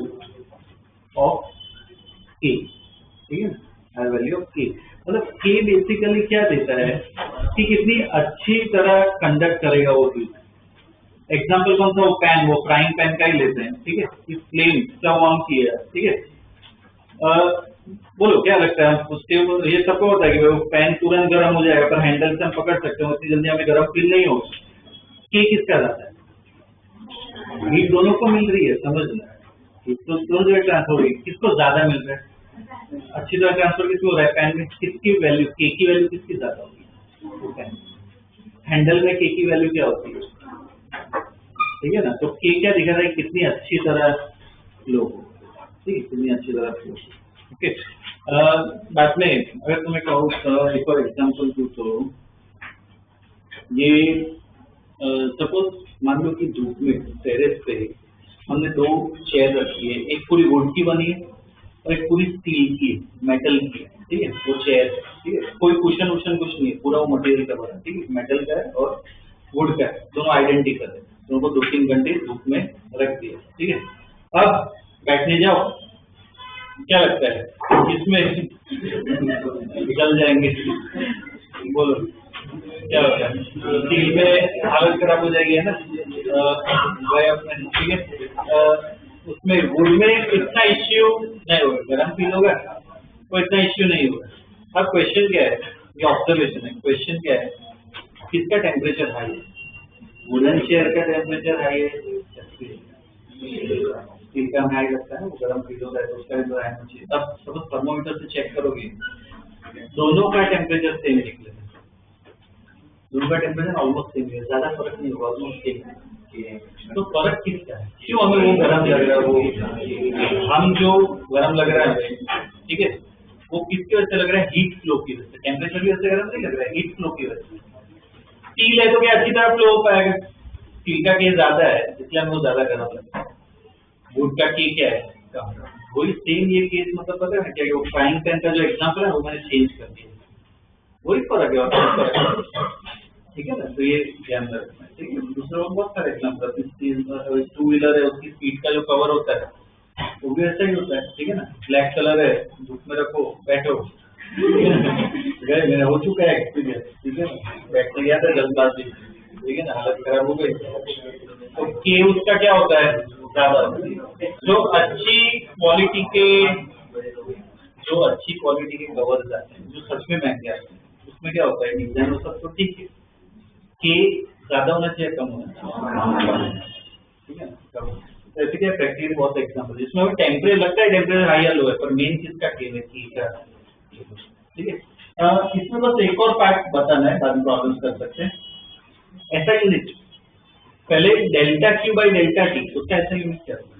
of के, ठीक है, हायर वैल्यू ऑफ के, मतलब के बेसिकली क्या देता है कि कितनी अच्छी तरह कंडक्ट करेगा वो हीट। एग्जांपल कौन सा, वो पैन, वो फ्राइंग पैन का ही लेते हैं, ठीक है, इस फ्लेम स्टव ऑन किया, ठीक है, बोलो क्या लगता है उसके, ये सबको होता है कि वो पैन तुरंत गर्म हो जाएगा, पर हैंडल से हम पकड़ सकते हैं, उतनी जल्दी हमें गर्म फील नहीं होगा, के किसका रहता है, हीट दोनों को मिल रही है, समझ लो, तो दोनों जगह ट्रांसफर हुई, किसको ज्यादा मिल रहा है, अच्छी तरह ट्रांसफर किसको हो रहा है, पैन में किसकी वैल्यू, के की वैल्यू किसकी ज्यादा होगी, पैन, हैंडल में के की वैल्यू क्या होती है, ठीक है ना। तो के क्या दिखा रहा है, कितनी अच्छी तरह फ्लो, ठीक है, कितनी अच्छी तरह फ्लो, ओके। बाद में अगर तुम्हें कहूँ एक और एग्जाम्पल दूँ, तो ये सपोज मान लो कि धूप में टेरेस पे हमने दो चेयर रखी है, एक पूरी वुड की बनी है और एक पूरी स्टील की, मेटल की, ठीक है, वो चेयर, ठीक है, कोई कुशन वुशन कुछ नहीं है, पूरा वो मटेरियल का बना है, ठीक है, मेटल का है और वुड का है, दोनों आइडेंटिकल है, दोनों को 2-3 घंटे धूप में रख दिया, ठीक है। अब बैठने जाओ, क्या लगता है किसमें निकल जाएंगे, बोलो क्या होता है, स्टील में हालत खराब हो जाएगी, है ना, ठीक है। उसमें वुड में इतना इश्यू नहीं होगा, गर्म फील होगा तो इतना इश्यू नहीं होगा। अब क्वेश्चन क्या है, ये ऑब्जर्वेशन है, क्वेश्चन क्या है, किसका टेम्परेचर हाई है? वुडन शेयर का टेम्परेचर हाई है, स्टील का हाई लगता है, वो गर्म फील होता है तो उसका भी हाई होना चाहिए। तब सब थर्मोमीटर से चेक करोगे, दोनों का टेम्परेचर सेम निकलेगा, दोनों का टेम्परेचर ऑलमोस्ट सेम है, ज्यादा फर्क नहीं होगा, ऑलमोस्ट सेम है। तो फर्क किसका है, क्यों हमें वो गर्म लग रहा है, वो हम जो गर्म लग रहा है, ठीक है, वो किसकी वजह से लग रहा है, हीट फ्लो की वजह से। टेम्परेचर की वजह से गर्म नहीं लग रहा है, हीट फ्लो की वजह से। स्टील है तो क्या अच्छी तरह फ्लो हो पाएगा, स्टील का केस ज्यादा है इसलिए हमें वो ज्यादा गर्म लगता है, वुड का केस क्या है कम। वही सेम ये केस, मतलब पता है क्या, वो फ्राइंग पैन का जो एग्जाम्पल है वो मैंने चेंज कर दिया, वही फर्क है और कुछ फर्क नहीं। ठीक है ना, तो ये ध्यान रखना है। ठीक है, दूसरा बहुत सारे एग्जाम्पल, टू व्हीलर है उसकी सीट का जो कवर होता है वो भी ऐसा ही होता है। ठीक है ना, ब्लैक कलर है, धूप में रखो बैठो, गए मेरा हो चुका है एक्सपीरियंस। ठीक है ना, बैठने गया था जल्दबाजी, ठीक है ना, हालत खराब हो गई। तो के उसका क्या होता है, ज्यादा जो अच्छी क्वालिटी के कवर्स आते हैं जो सच में महंगे आते हैं, उसमें क्या होता है, डिजाइन सब तो ठीक है, के ज्यादा होना चाहिए कम होना चाहिए। ठीक है, तो ऐसे क्या प्रैक्टिकली बहुत एग्जाम्पल जिसमें हमें टेम्परेचर लगता है, टेम्परेचर हाई या लो है, पर मेन चीज का के है, की का। ठीक है, इसमें बस एक और पार्ट बताना है, बाद में प्रॉब्लम कर सकते हैं। ऐसा यूनिट पहले delta Q by delta T, उसका ऐसा यूनिट क्या होगा,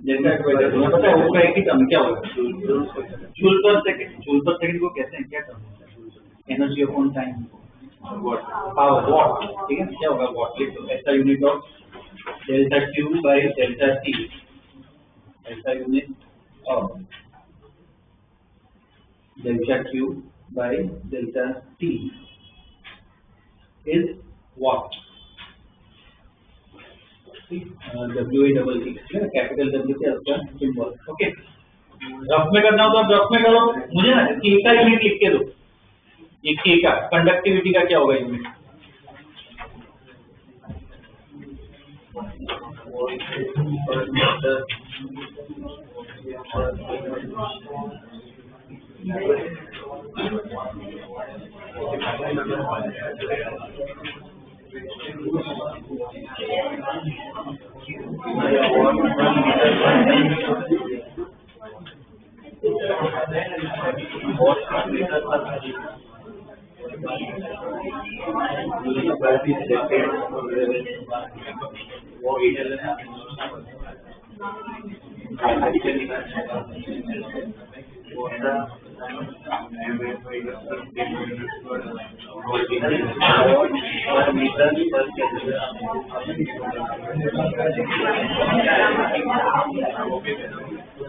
डेल्टा क्यू बाई डेल्टा, पता है उसका एक ही टर्म क्या होगा, जूल पर सेकंड। जूल पर सेकंड को कहते हैं क्या टर्म होता है, energy upon time, power, watt. ठीक है, क्या होगा वॉट, तो SI unit of delta Q by delta T, SI unit of delta Q by delta T is watt, WA capital W से उसका सिंबल। ओके, रफ में करना हो तो रफ में करो, मुझे ना के का यूनिट लिख के दो, ये के का कंडक्टिविटी का क्या होगा यूनिट,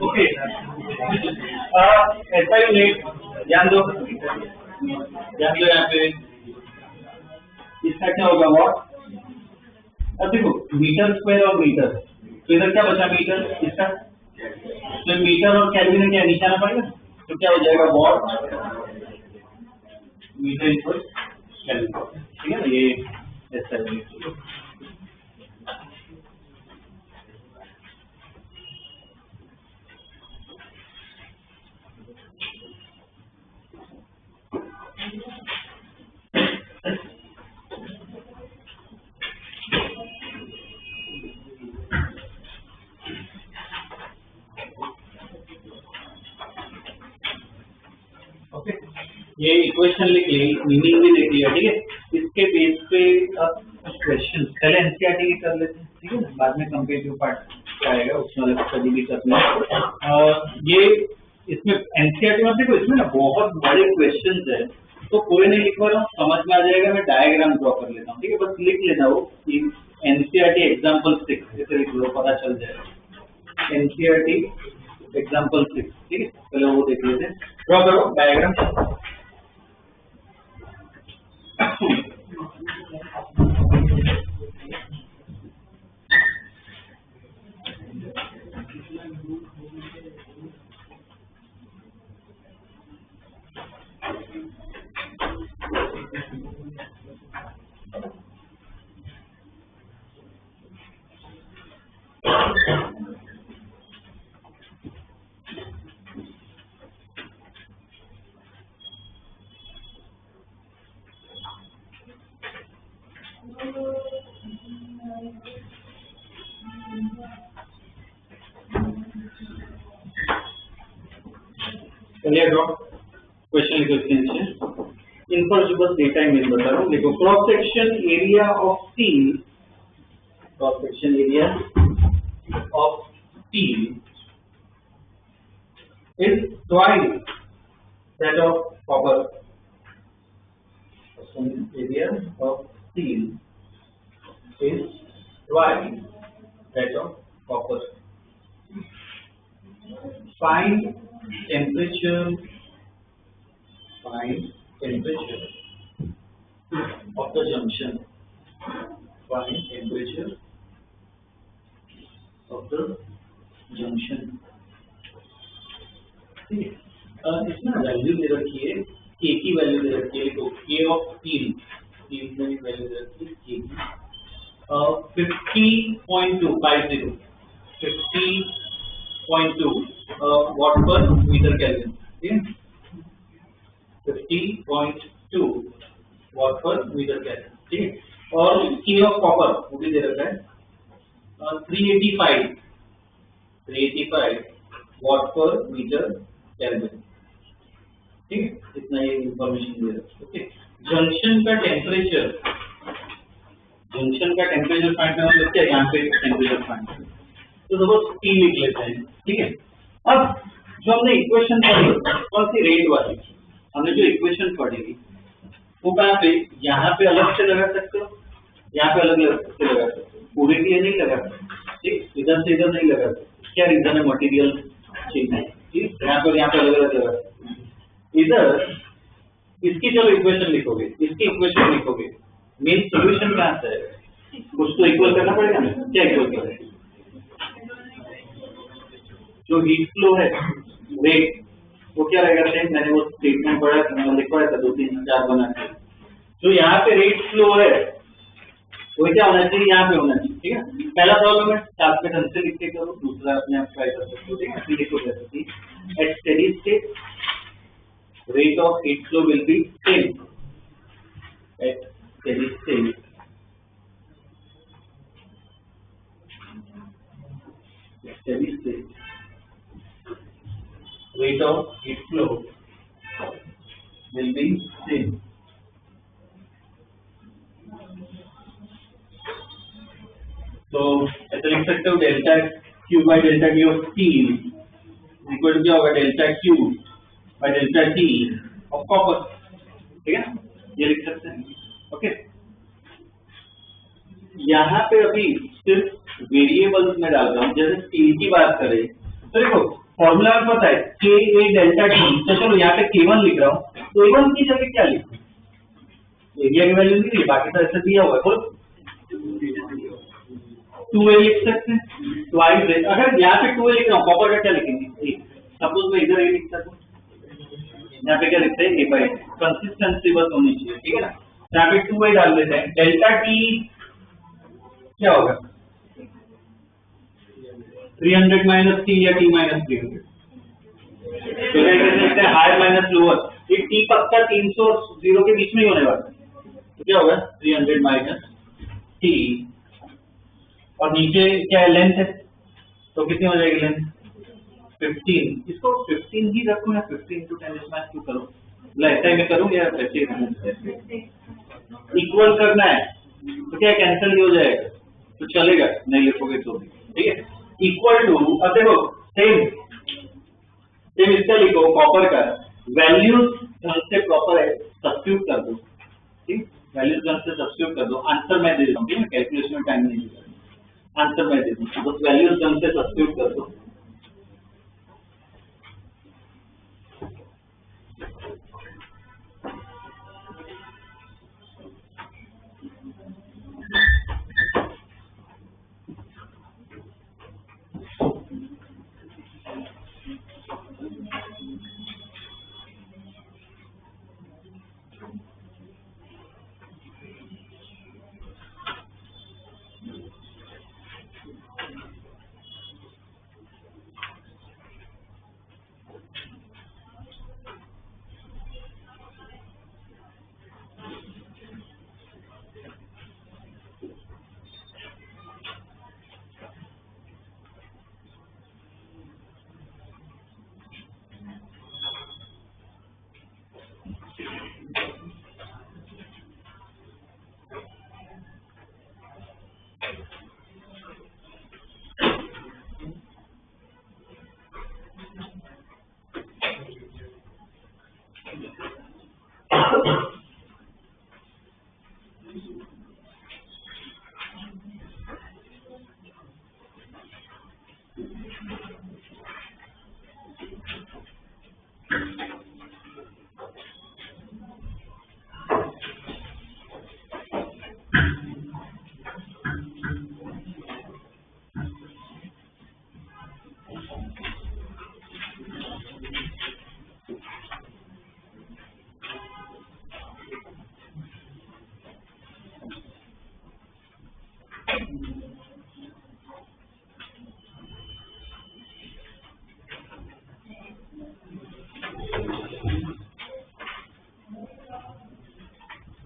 ओके, ऐसा यूनिट ध्यान दो यहाँ पे, इसका क्या होगा वॉट। अब देखो मीटर स्क्वायर और मीटर, तो इधर क्या बचा मीटर, इसका तो मीटर और केल्विन क्या नीचे आना पड़ेगा, तो क्या हो जाएगा वॉट मीटर इक्वल केल्विन। ठीक है ना, ये ऐसा यूनिट। ओके, ये इक्वेशन लिख ली, मीनिंग भी लिख लिया। ठीक है, इसके बेस पे अब क्वेश्चन पहले एनसीईआरटी की कर लेते हैं। ठीक है ना, बाद में कंपेरेटिव पार्ट आएगा, उसमें स्टडी भी करना है। ये इसमें एनसीईआरटी में देखो, इसमें ना बहुत बड़े क्वेश्चन है, तो कोई नहीं लिखवा रहा हूँ, समझ में आ जाएगा, मैं डायग्राम ड्रॉ कर लेता हूँ। ठीक है, बस लिख लेना वो एनसीईआरटी एग्जाम्पल 6 ऐसे लिख लो, पता चल जाएगा एनसीईआरटी एग्जाम्पल 6। ठीक है, पहले वो देख लेते हैं, ड्रॉ करो डायग्राम। चलिए ड्रॉ क्वेश्चन लिखो इसके नीचे। इन पर जो बस डेटा ही मैं बता रहा हूँ, देखो cross section area of steel, cross section area of steel is twice that of copper. Area of steel is twice that of copper. Find temperature of the junction. Find temperature of the junction. इसमें वैल्यू दे रखी है, के की वैल्यू दे रखी है, तो के ऑफ स्टील, स्टील में वैल्यू दे रखी है के की 50.2 watt per meter Kelvin, ठीक है, 50.2 watt per meter Kelvin, ठीक है। और के ऑफ कॉपर वो भी दे रखा है 385 watt per meter Kelvin, ठीक है, इतना ये इंफॉर्मेशन दे रखा है। ओके, जंक्शन का टेम्परेचर फाइंड करना है, क्या यहाँ पे टेम्परेचर फाइंड करना है, तो सपोज T लिख लेते हैं, ठीक है। अब जो हमने इक्वेशन पढ़ी, कौन सी रेट वाली, हमने जो इक्वेशन पढ़ी वो कहाँ पे, यहाँ पे अलग से लगा सकते हो, यहाँ पे अलग से लगा सकते हो, पूरे के लिए नहीं लगा सकते, ठीक, इधर से इधर नहीं लगा सकते। क्या रीजन है, मटेरियल चेंज है, ठीक, यहाँ पे अलग अलग लगा सकते। इधर इसकी जब इक्वेशन लिखोगे, इसकी इक्वेशन लिखोगे, मेन सोल्यूशन कहाँ से आएगा, कुछ तो इक्वल करना पड़ेगा ना, क्या इक्वल करेगा, जो हीट फ्लो है रेट वो क्या रहेगा, सेम, मैंने वो स्टेटमेंट पढ़ा था, लिखवाया था 2 3 4 बना के। जो यहाँ पे रेट फ्लो है वो क्या होना चाहिए, यहाँ पे होना चाहिए, ठीक है। पहला प्रॉब्लम है चार्ट पे ढंग से लिख के करो, दूसरा अपने आप ट्राई कर सकते हो, ठीक है। लिखो जैसे कि at steady state rate of heat flow will be same at steady state, steady state rate of heat flow will be same. तो ऐसा लिख सकते हो delta Q by delta T of steel equal to क्या होगा, delta Q by delta T of copper, ठीक है, ये लिख सकते हैं। ओके, यहाँ पे अभी सिर्फ वेरिएबल्स में डाल रहा हूँ, जैसे स्टील की बात करें तो देखो फॉर्मूला में पता है के ए डेल्टा टी, तो चलो यहाँ पे K1 लिख रहा हूँ, तो A1 की जगह क्या लिखूं, एरिया की वैल्यू नहीं, बाकी तो ऐसे दिया हुआ है, बोलो 2A लिख सकते हैं, ट्वाइस है। अगर यहाँ पे 2A लिख रहा हूँ, कॉपर का क्या लिखेंगे, सपोज मैं इधर A लिख सकता हूँ, यहाँ पे क्या लिखते हैं A बाई, कंसिस्टेंसी बस होनी चाहिए, ठीक है ना। यहाँ पे 2A डाल देते हैं, डेल्टा टी क्या होगा 300 माइनस T या T माइनस 300, तो क्या कह सकते हैं हायर माइनस लोअर, ये T पक्का 300 और 0 के बीच में ही होने वाला है, तो क्या होगा 300 माइनस T, और नीचे क्या है लेंथ है, तो कितनी हो जाएगी लेंथ 15, इसको 15 ही रखूं या 15 × 10⁻² क्यों करूं, ऐसा ही मैं करूं या ऐसे इक्वल करना है, तो क्या कैंसिल ही हो जाएगा, तो चलेगा, नहीं लिखोगे तो, ठीक है। इक्वल टू, अब देखो सेम इसका लिखो, कॉपर का वैल्यूज से प्रॉपर है सब्स्टिट्यूट कर दो, ठीक, वैल्यूज से सब्स्टिट्यूट कर दो, आंसर मैं दे दूं, ठीक है, कैलकुलेशन में टाइम नहीं लगेगा, आंसर मैं दे दूं, बस वैल्यूज से सब्स्टिट्यूट कर दो।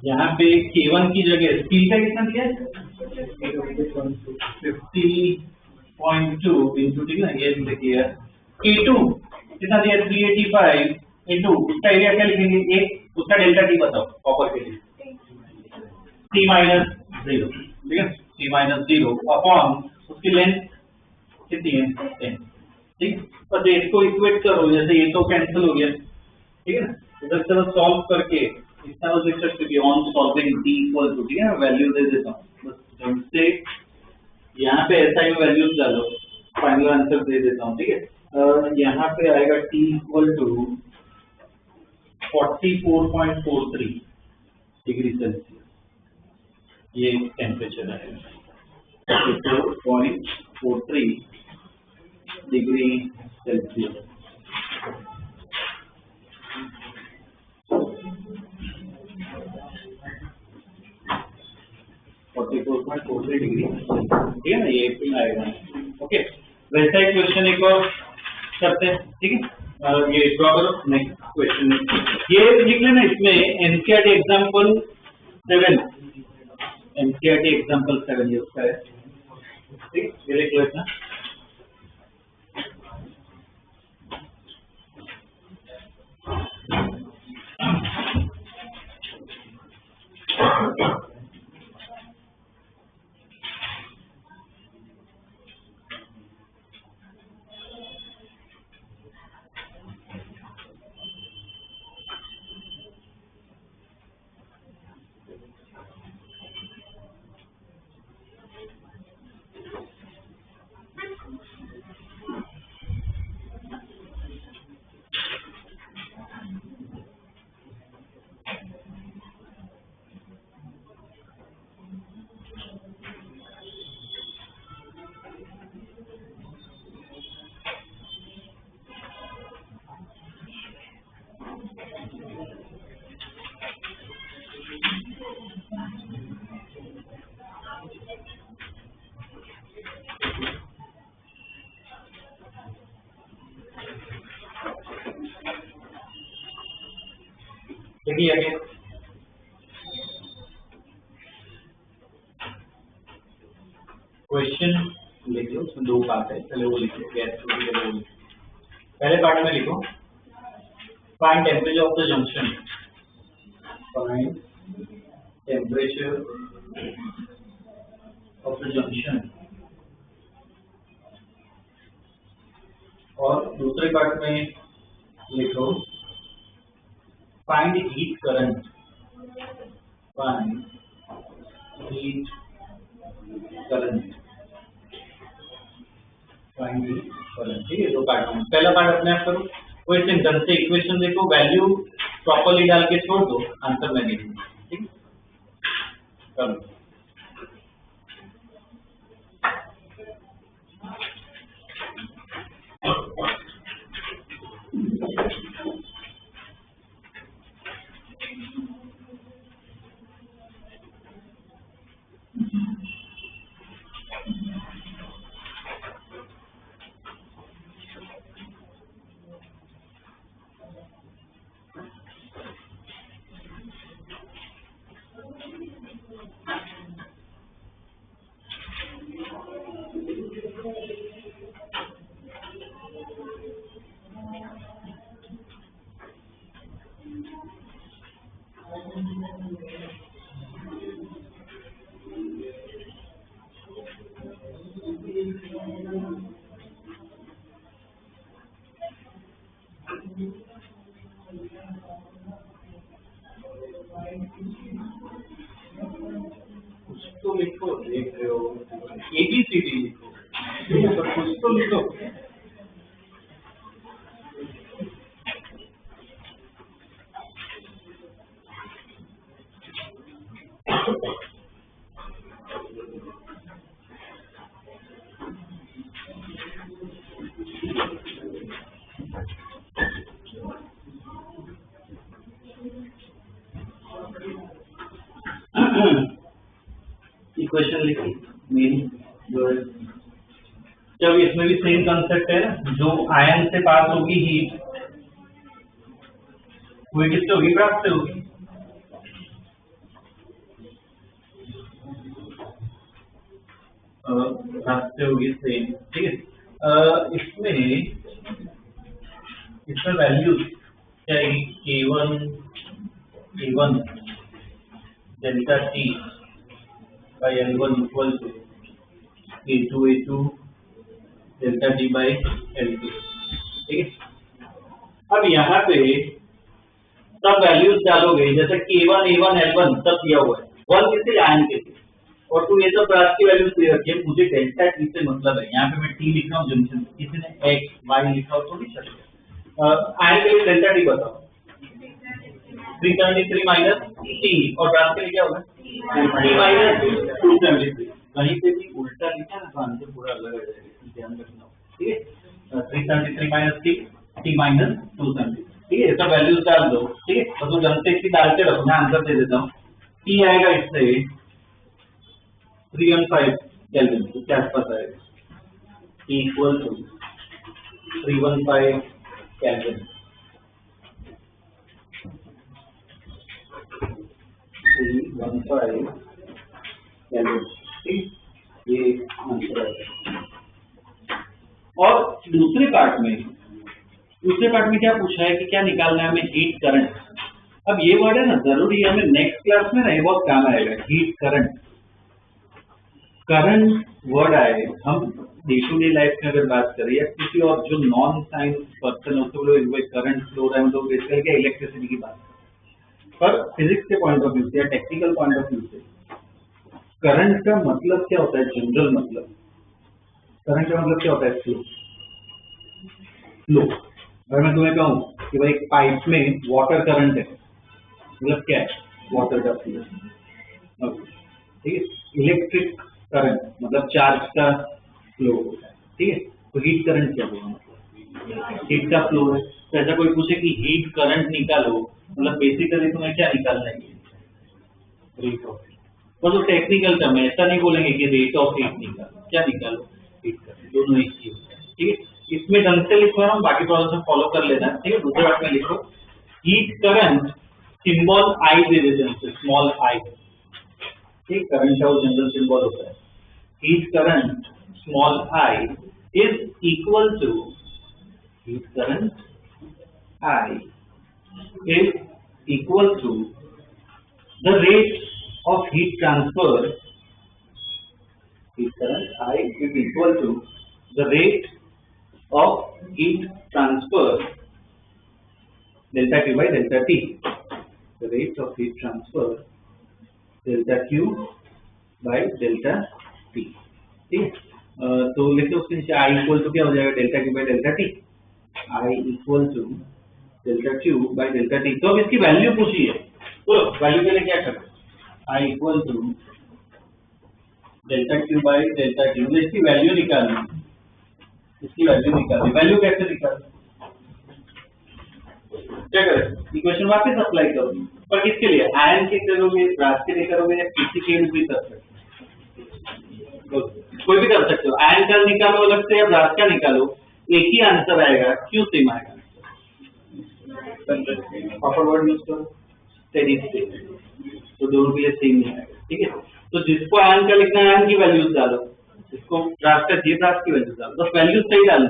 यहाँ पे K1 की जगह स्टील का कितना दिया है 50.2 इंटू, ठीक है ना, ये देखिए K2 कितना दिया 385 इंटू उसका एरिया क्या लिखेंगे, एक उसका डेल्टा टी बताओ कॉपर के लिए T माइनस 0, ठीक है, T माइनस 0 अपॉन उसकी लेंथ कितनी है 10, ठीक। बस इसको इक्वेट करो, जैसे ये तो कैंसिल हो गया, ठीक है ना, इधर से बस सॉल्व करके इतना बस लिख सकते कि on solving t equal to, ठीक है ना, वैल्यू दे देता हूँ बस जब से यहाँ पे ऐसा ही वैल्यूज डालो, फाइनल आंसर दे देता हूँ, ठीक है। यहाँ पे आएगा t equal to 44.43 degree Celsius, ये टेम्परेचर आएगा 44.43 डिग्री सेल्सियस। डिग्री, ठीक है ना, ये फिर आएगा, ओके। वैसा ही क्वेश्चन एक और करते हैं, ठीक है, ये ड्रॉ करो नेक्स्ट क्वेश्चन। ये लिख लेना इसमें एनसीईआरटी एग्जांपल 7, एनसीईआरटी एग्जांपल 7 ये उसका है, ठीक, ये लिख लेना। देखिए आगे क्वेश्चन लिख लो, उसमें दो पार्ट है, पहले वो लिखो, पहले पार्ट में लिखो find temperature of the junction, find temperature of the junction, और दूसरे पार्ट में लिखो find heat current, find heat current, find heat current, ठीक है, दो पार्ट में। पहला पार्ट अपने आप करो, क्वेश्चन ढंग से इक्वेशन देखो, वैल्यू प्रॉपर्ली डाल के छोड़ दो, आंसर में नहीं, ठीक, करो। कुछ तो लिखो, देख रहे हो ABCD लिखो, तो कुछ तो लिखो। इक्वेशन लिखो मेन, जब इसमें भी सेम कंसेप्ट है, जो आयन से पास होगी हीट वो किससे होगी, प्राप्त से होगी, रास्ते होगी सेम, ठीक है। इसमें वैल्यूज क्या आएगी, A1 delta T by L1 equal to A2 delta T by L2, ठीक है। अब यहाँ पे सब वैल्यूज डालोगे, जैसे K1 A1 L1 सब दिया हुआ है, 1 किससे आयन के लिए, और तू ये सब ब्रास की वैल्यूज दे रखी है, मुझे डेल्टा T से मतलब है। यहाँ पे मैं T लिख रहा हूँ जंक्शन, किसी ने X Y लिखा हो तो नहीं चलेगा। आयन के लिए डेल्टा T बताओ, 373 माइनस T, और ब्रास के लिए क्या होगा T माइनस 273। कहीं पे भी उल्टा लिखा ना तो आंसर पूरा अलग आ जाएगा, ध्यान रखना, ठीक है। 373 माइनस T माइनस 273, ठीक है। सब वैल्यूज डाल दो, ठीक है। तो जानते इसकी डालते रखो, मैं आंसर दे देता हूँ। T आएगा इससे 315 केल्विन, तो क्या आसपास आएगा, T equal to 315 Kelvin, 315 Kelvin, ठीक, ये आंसर है। और दूसरे पार्ट में क्या पूछा है कि क्या निकालना है हमें, हीट करंट। अब ये वर्ड है ना जरूरी है, हमें नेक्स्ट क्लास में ना ये बहुत काम आएगा, हीट करंट। करंट वर्ड आए, हम डे टू डे लाइफ में अगर बात करें या किसी और जो नॉन साइंस पर्सन होते हैं, वो करंट फ्लो रहा है, तो बेसिकली क्या इलेक्ट्रिसिटी की बात करें। पर फिजिक्स के पॉइंट ऑफ व्यू से या टेक्निकल पॉइंट ऑफ व्यू से करंट का मतलब क्या होता है, जनरल मतलब करंट का मतलब क्या होता है, फ्लो। अगर मैं तुम्हें कहूँ कि भाई एक पाइप में वाटर करंट है, मतलब क्या है, वाटर का फ्लो, ठीक है। इलेक्ट्रिक करंट मतलब चार्ज का फ्लो होता है, ठीक है। तो हीट करंट क्या होगा, मतलब हीट का फ्लो है। तो ऐसा कोई पूछे कि हीट करंट निकालो, मतलब बेसिकली तुम्हें क्या निकालना है, रेट ऑफ हीट। तो टेक्निकल टर्म है, ऐसा नहीं बोलेंगे कि रेट ऑफ हीट निकालो, क्या निकालो, हीट करंट, दोनों एक ही होता है, ठीक है। इसमें ढंग से लिखो ना, बाकी थोड़ा सा फॉलो कर लेना, ठीक है। दूसरे बात में लिखो हीट करंट, सिंबल आई दे देते हैं, स्मॉल आई, ठीक। करंट का वो जनरल सिंबल होता है। Heat current small I is equal to, heat current I is equal to the rate of heat transfer, heat current I is equal to the rate of heat transfer delta Q by delta T, the rate of heat transfer delta Q by delta T, ठीक। तो लिखते उसके नीचे I इक्वल टू क्या हो जाएगा, delta Q by delta T, I equal to delta Q by delta T। तो अब इसकी वैल्यू पूछी है, तो वैल्यू के लिए क्या करते हैं, I equal to delta Q by delta T, मुझे इसकी वैल्यू निकालनी, वैल्यू कैसे निकालनी, क्या करें, इक्वेशन वापस अप्लाई करो, पर किसके लिए, आयन के करोगे, ब्रास के लिए करोगे, या किसी के भी कर सकते हो, कोई भी कर सकते हो। आयन का निकालो अलग से या ब्रास का निकालो, एक ही आंसर आएगा, क्यों सेम आएगा, प्रॉपर वर्ड यूज करो, स्टेडी स्टेट, तो दोनों के लिए सेम नहीं आएगा, ठीक है। तो जिसको आयन का लिखना है आयन की वैल्यूज डालो, जिसको ब्रास का चाहिए ब्रास की वैल्यूज डालो, बस वैल्यूज सही डालना,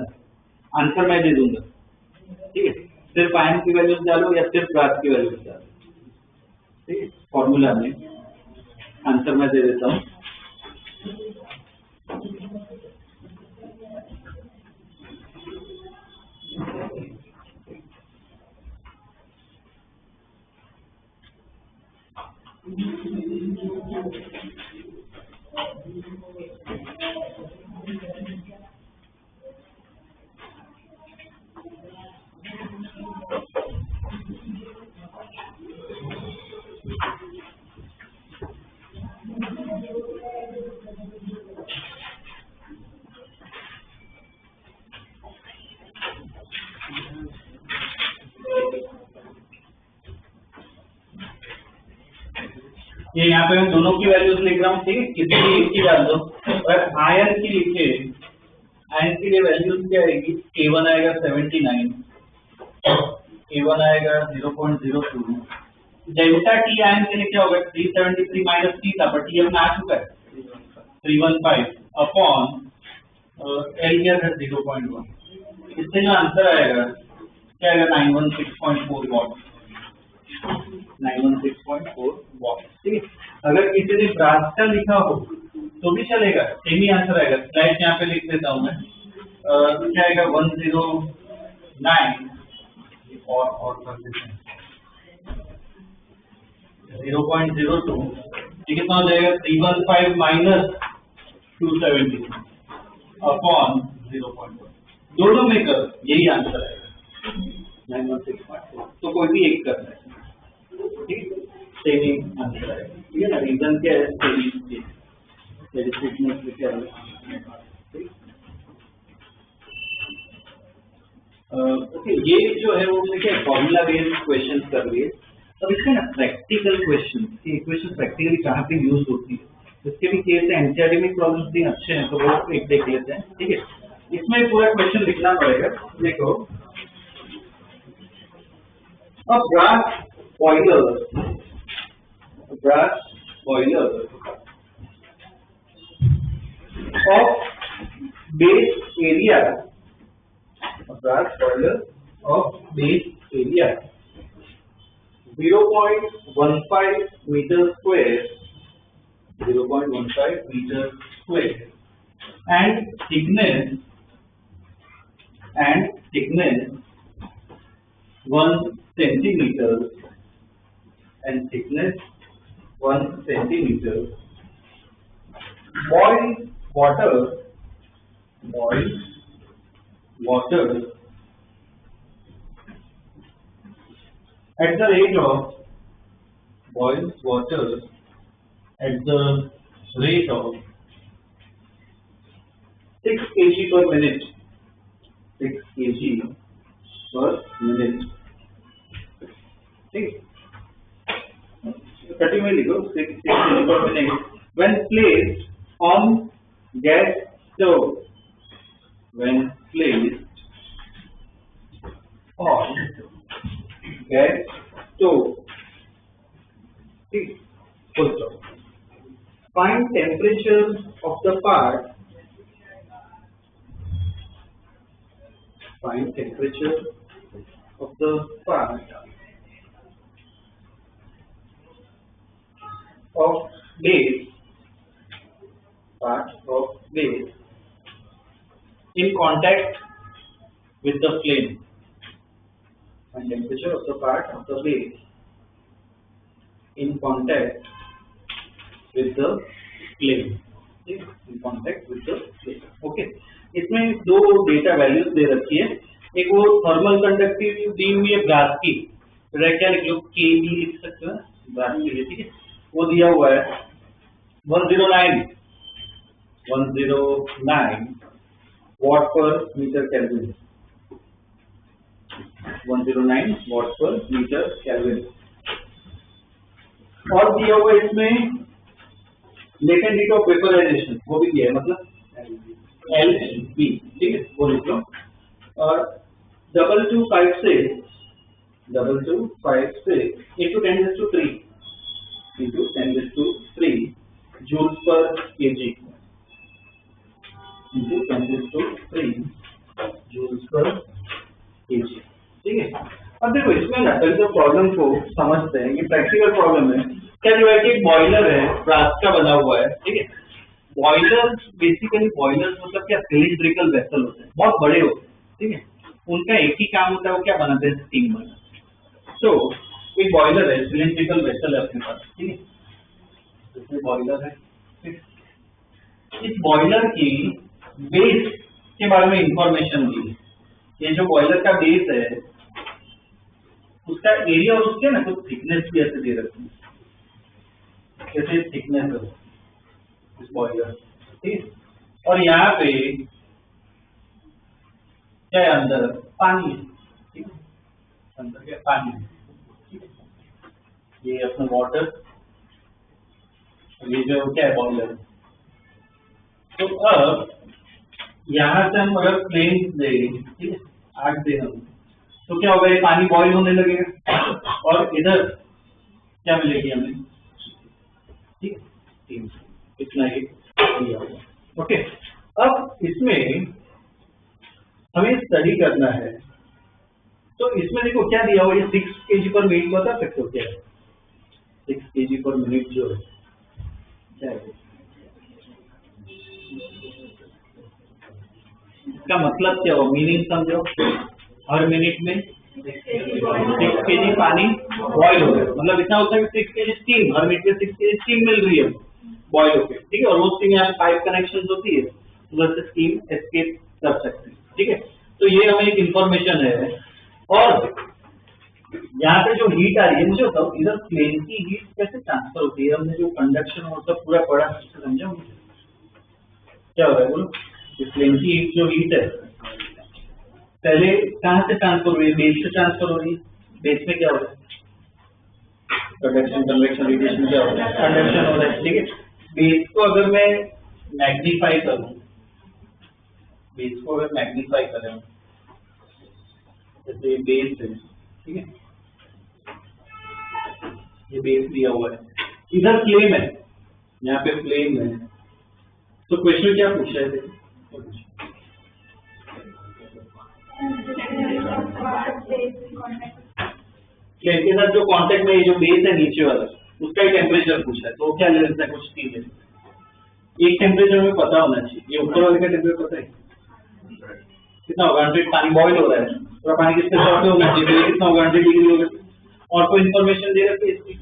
आंसर मैं दे दूंगा, ठीक है। सिर्फ आयन की वैल्यूज डालो या सिर्फ ब्रास की वैल्यूज डालो, ठीक है। फॉर्मूला में आंसर मैं दे देता हूँ, ये यहाँ पे मैं दोनों की वैल्यूज लिख रहा हूँ, ठीक है। किसी भी एक की डाल दो, और आयन की लिखे, आयन के लिए वैल्यूज क्या आएगी, K1 आएगा 79, K1 आएगा 0.02, डेल्टा T आयन के लिए क्या होगा, 373 माइनस T था, बट ये अपना आ चुका है 315, अपॉन एल किया था 0.1, इससे जो आंसर आएगा क्या आएगा 916.4 वॉट, 916.4 वॉट। ठीक है, अगर किसी ने ब्रास का लिखा हो तो भी चलेगा, सेम ही आंसर आएगा। स्लाइड यहाँ पे लिख देता हूँ मैं, तो क्या आएगा 109 और कर देते हैं 0.02, ये कितना हो जाएगा 315 माइनस 270 अपॉन 0.1, दोनों में कर यही आंसर आएगा 916.4, तो कोई भी एक करना है, ठीक है, सेम ही आंसर आएगा। ठीक है ना, रीजन क्या है, ओके, ये जो है वो क्या फॉर्मूला बेस्ड क्वेश्चन कर लिए। अब इसका ना प्रैक्टिकल क्वेश्चन, इक्वेशन प्रैक्टिकली कहाँ पे यूज होती है, इसके भी केस है, एनसीईआरटी में प्रॉब्लम्स भी अच्छे हैं, तो वो एक देख लेते हैं। ठीक है, इसमें पूरा क्वेश्चन लिखना पड़ेगा। देखो, अब brass boiler of base area, a brass boiler of base area 0.15 meter square, 0.15 meter square, and thickness 1 centimeter, and thickness 1 centimeter. Boiled water at the rate of 6 kg per minute, 6 kg per minute. ठीक, 30 में लिखो 6 kg per minute when placed on gas stove, when placed on gas stove. Full stop. Find temperature of the part. Find temperature of the part of base. Part of base in contact with the flame, and temperature of the part of the base in contact with the flame, in contact with the flame. Okay, इसमें दो डेटा वैल्यूज दे रखी है, एक वो थर्मल कंडक्टिविटी दी हुई है ब्रास की, क्या लिख लो के बी लिख सकते हो ब्रास की, ठीक है, वो दिया हुआ है 109 watt per meter Kelvin, 109 watt per meter Kelvin, और दिया हुआ इसमें लेटेंट हीट ऑफ वेपराइजेशन वो भी दिया है, मतलब LB, ठीक है, वो लिख लो, और 225 से into 10⁻³ joules per kg, into 10⁻³ joules per kg। ठीक है, अब देखो इसमें ना पहले तो प्रॉब्लम को समझते हैं, ये प्रैक्टिकल प्रॉब्लम है। क्या जो है कि बॉयलर है, ब्रास का बना हुआ है, ठीक है, बॉयलर बेसिकली बॉयलर मतलब क्या सिलिंड्रिकल वेसल होते हैं, बहुत बड़े होते हैं, ठीक है, उनका एक ही काम होता है, वो क्या बनाते हैं, स्टीम बनाते हैं। तो एक बॉयलर है, सिलिंड्रिकल वेसल है अपने पास, ठीक है, इसमें बॉयलर है, ठीक, इस बॉयलर की बेस के बारे में इंफॉर्मेशन दी, ये जो बॉयलर का बेस है उसका एरिया और उसके ना कुछ थिकनेस भी ऐसे दे रखी है, जैसे थिकनेस है इस बॉयलर, ठीक, और यहाँ पे क्या है, अंदर पानी है, ठीक, अंदर क्या पानी है, ठीक, ये अपना वाटर, ये जो क्या है बॉयलर। तो अब यहाँ से हम अगर फ्लेम दे, ठीक है, आग दे हम, तो क्या होगा, ये पानी बॉईल होने लगेगा, और इधर क्या मिलेगी हमें, ठीक है, इतना ही दिया होगा। ओके, अब इसमें हमें स्टडी करना है, तो इसमें देखो क्या दिया हुआ, ये 6 kg पर मिनट बता सकते हो क्या है? 6 kg पर मिनट जो है क्या है? इसका मतलब क्या हुआ, मीनिंग समझो। हर मिनट में 6 kg पानी बॉयल हो रहा है, मतलब इतना होता है कि 6 kg स्टीम, हर मिनट में 6 kg स्टीम मिल रही है बॉयल होकर, ठीक है। और वो स्टीम यहाँ पाइप कनेक्शन होती है, उधर से स्टीम एस्केप कर सकते हैं, ठीक है। तो ये हमें एक इंफॉर्मेशन है। और यहाँ पे जो हीट आ रही है, मुझे बताओ इधर प्लेन की हीट कैसे ट्रांसफर होती है? हमने जो कंडक्शन और सब पूरा पढ़ा, समझा मुझे क्या हो रहा है बोलो? इस प्लेन की हीट जो हीट है पहले कहाँ से ट्रांसफर हो रही है? बेस से ट्रांसफर हो रही है। बेस में क्या हो रहा है? कंडक्शन, कन्वेक्शन, रेडिएशन, क्या हो रहा है? कंडक्शन हो रहा है, ठीक है। बेस को अगर मैं मैग्नीफाई करूं, बेस को अगर मैग्नीफाई करें, जैसे ये बेस है, ठीक है, ये बेस दिया हुआ है, इधर फ्लेम है, यहाँ पे फ्लेम है। तो क्वेश्चन क्या पूछा है? फ्लेम के साथ जो कांटेक्ट में ये जो बेस है नीचे वाला, उसका ही टेम्परेचर पूछा है। तो क्या ले लेता है, कुछ चीज है, एक टेम्परेचर में पता होना चाहिए। ये ऊपर वाले का टेम्परेचर पता है कितना होगा? 100 पानी बॉईल हो रहा है, पूरा पानी किसके साथ पे होना चाहिए? कितना होगा? 100 डिग्री होगा। और कोई इन्फॉर्मेशन दे रखी है इसकी?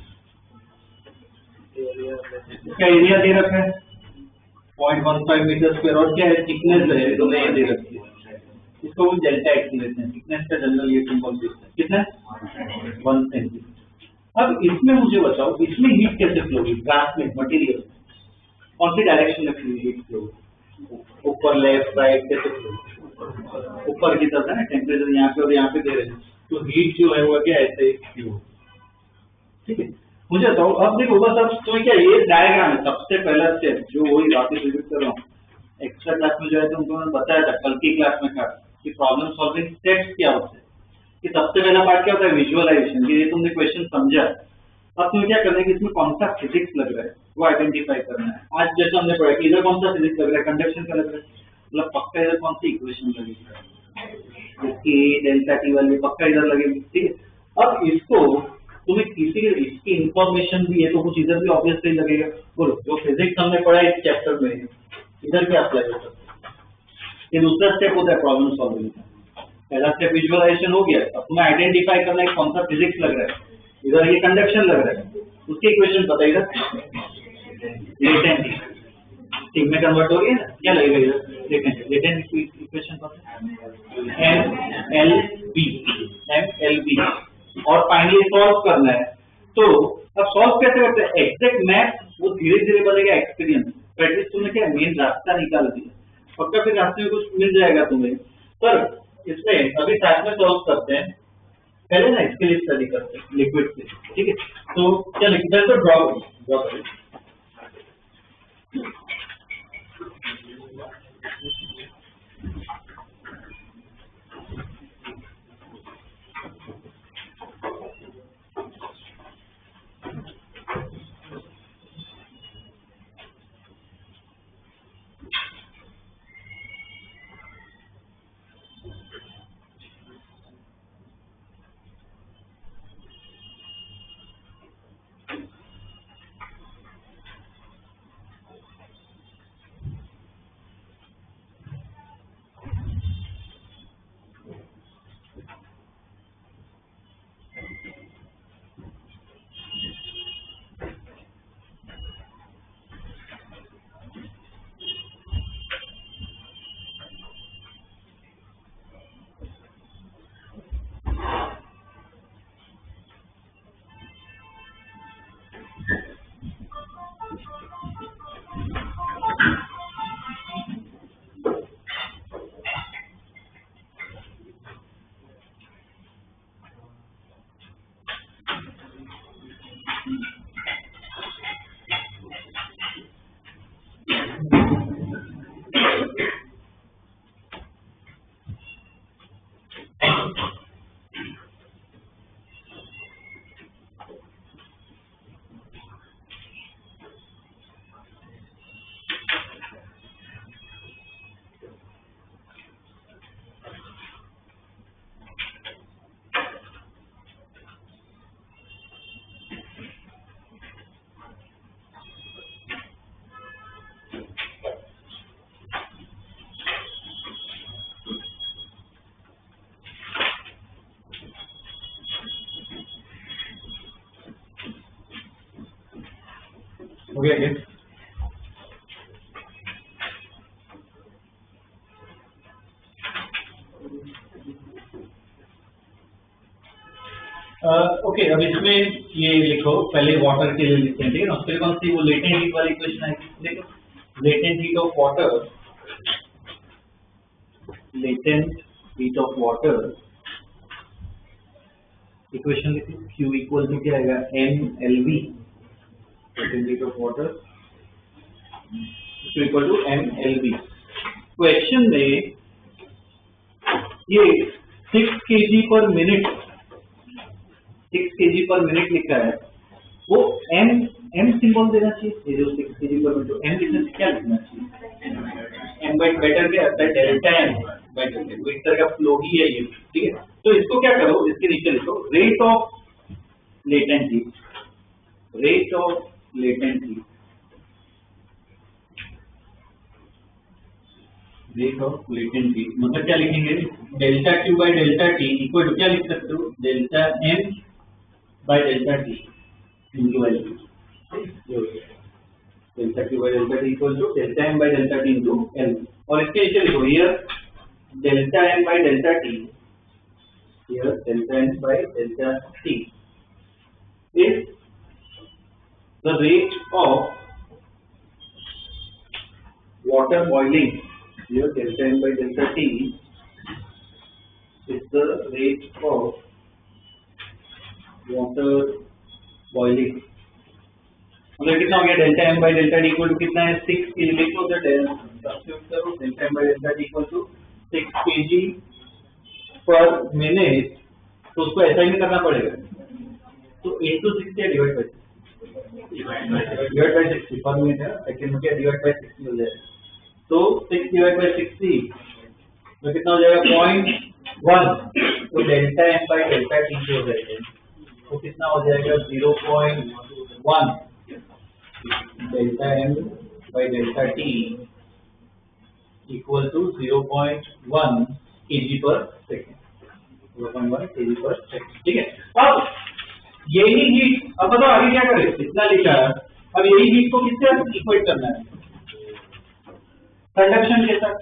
इसका एरिया दे रखा है 0.15 मीटर स्क्वायर, और क्या है? थिकनेस है, तो ये दे रखी है। इसको वो डेल्टा एक्स लेते हैं, थिकनेस का जनरल ये सिंबल देते हैं, कितना? 1 सेंटीमीटर। अब इसमें मुझे बताओ, इसमें हीट कैसे फ्लो होगी? ट्रांसमिट मटेरियल कौन सी डायरेक्शन में हीट फ्लो? ऊपर, लेफ्ट, राइट, कैसे फ्लो? ऊपर की तरफ है ना, टेम्परेचर यहाँ पे और यहाँ पे दे रहे हैं, तो हीट जो है वो क्या ऐसे फ्लो, ठीक है। मुझे बताओ, अब देखो बस, अब तो क्या ये डायग्राम है, सबसे पहला स्टेप जो वही वापस रिपीट कर रहा हूँ। एक्स्ट्रा क्लास में जो है तुमको मैंने बताया था, कल की क्लास में था कि प्रॉब्लम सॉल्विंग स्टेप्स क्या होते हैं, कि सबसे पहला पार्ट क्या होता है? विजुअलाइजेशन, कि ये तुमने क्वेश्चन समझा, अब तुम्हें क्या करना है कि इसमें कौन सा फिजिक्स लग रहा है वो आइडेंटिफाई करना है। आज जैसे हमने पढ़ा कि इधर कौन सा फिजिक्स लग रहा है? कंडक्शन का लग रहा है, मतलब पक्का इधर कौन सी इक्वेशन लगेगी? के डेल्टा टी वाली पक्का इधर लगेगी, ठीक है। अब इसको तुम्हें किसी इसकी इंफॉर्मेशन भी है तो कुछ इधर भी ऑब्वियसली लगेगा। बोलो, जो फिजिक्स हमने पढ़ा इस चैप्टर में, इधर क्या अप्लाई हो सकता है? ये दूसरा स्टेप होता है प्रॉब्लम सॉल्विंग का। पहला स्टेप विजुअलाइजेशन हो गया, अब तुम्हें आइडेंटिफाई करना है कौन सा फिजिक्स लग रहा है। इधर ये कंडक्शन लग रहा है, उसके इक्वेशन पता है, इधर लेटेंट हीट में कन्वर्ट हो रही है ना, क्या लगेगा इधर? लेटेंट इक्वेशन पता है, MLB। और फाइनली सॉल्व करना है। तो अब सॉल्व कैसे करते हैं? एग्जैक्ट मैथ वो धीरे धीरे बनेगा एक्सपीरियंस। प्रैक्टिस तुमने क्या मेन रास्ता निकाल दिया, पक्का फिर रास्ते में कुछ मिल जाएगा तुम्हें। पर इसमें अभी साथ में सॉल्व करते हैं, पहले ना इसके लिए स्टडी करते हैं लिक्विड से, ठीक है। तो क्या लिखते हैं, तो ड्रॉ करें। हो गया क्या? ओके, अब इसमें ये लिखो, पहले वाटर के लिए लिखते हैं, ठीक है ना? उसके लिए कौन सी वो लेटेंट हीट वाली इक्वेशन है, देखो latent heat of water, latent heat of water equation लिखो, Q इक्वल टू क्या आएगा, mLV, latent heat of water Q equal to mLV। Question में ये 6 kg per minute, 6 kg per minute लिखा है, वो m सिंबल देना चाहिए, ये जो 6 kg पर मिनट m लिखने से क्या लिखना चाहिए, m बाई बेटर क्या आता है, डेल्टा m बाई डेल्टा, वो एक तरह का फ्लो ही है ये, ठीक है? तो इसको क्या करो, इसके नीचे लिखो rate of latent heat, rate of latent heat, rate of latent heat मतलब क्या लिखेंगे, delta Q by delta T equal to क्या लिख सकते हो, delta M by delta T into L, delta Q by delta T equal to delta M by delta T into L। और इसके नीचे लिखो here delta M by delta T, here delta M by delta T is the rate of water boiling, here delta M by delta T is the rate of water boiling। मतलब कितना हो गया, delta M by delta T equal to कितना है, 6 kg, लिखो सब्स्टिट्यूट करो, delta M by delta T equal to 6 kg per minute, तो उसको ऐसा ही नहीं करना पड़ेगा, तो 8 से 60 डिवाइड बाय 60 पर मिनट है, सेकंड में क्या डिवाइड बाय 60 हो जाएगा, तो 6 डिवाइड बाय 60 तो कितना हो जाएगा, 0.1, तो delta M by delta T जो हो जाएगा, तो कितना हो जाएगा, 0.1 delta M by delta T equal to 0.1 kg per second, 0.1 kg per second, ठीक है? अब यही हीट, अब बताओ आगे क्या करें, इतना लिखा है, अब यही हीट को किससे इक्वेट करना है, कंडक्शन के साथ,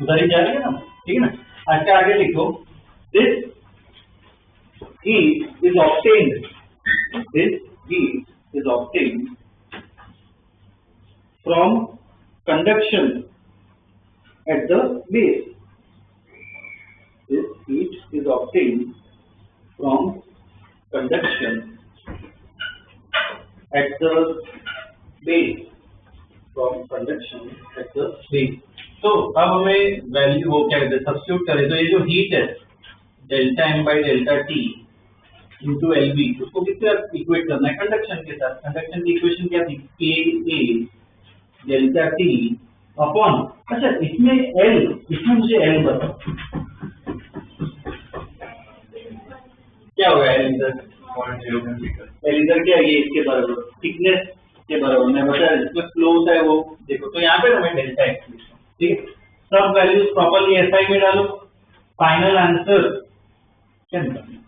उधर ही जाएंगे ना, ठीक है ना? अच्छा आगे लिखो, this heat is obtained, this heat is obtained from conduction at the base, this heat is obtained from conduction at the base, from conduction at the base। तो अब हमें वैल्यू वो क्या कहते हैं, सब्स्टिट्यूट करें, तो ये जो हीट है delta M by delta T into LV, उसको किससे इक्वेट करना है, कंडक्शन के साथ। कंडक्शन की इक्वेशन क्या थी, Ka डेल्टा T अपॉन, अच्छा इसमें L, इसमें मुझे L बताओ क्या होगा, L इधर 0.0, L इधर क्या है, ये इसके बराबर, थिकनेस के बराबर, मैं बता रहा जिसमें फ्लो होता है वो देखो, तो यहाँ पे हमें डेल्टा एक्स लिखना, ठीक है? सब वैल्यूज प्रॉपर्ली SI में डालो, फाइनल आंसर क्या निकालना,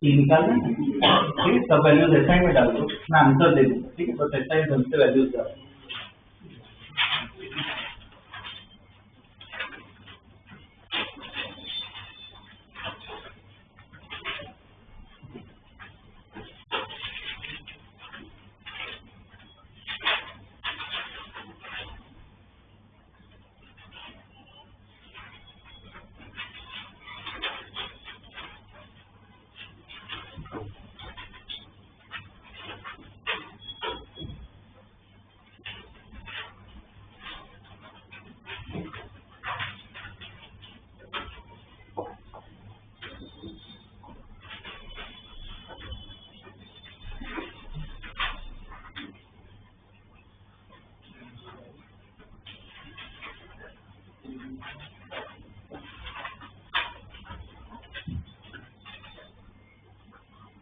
T निकालना, ठीक है? सब वैल्यूज SI में डाल दो, मैं आंसर दे दूंगा, ठीक है? बस SI ढंग से वैल्यूज डालो।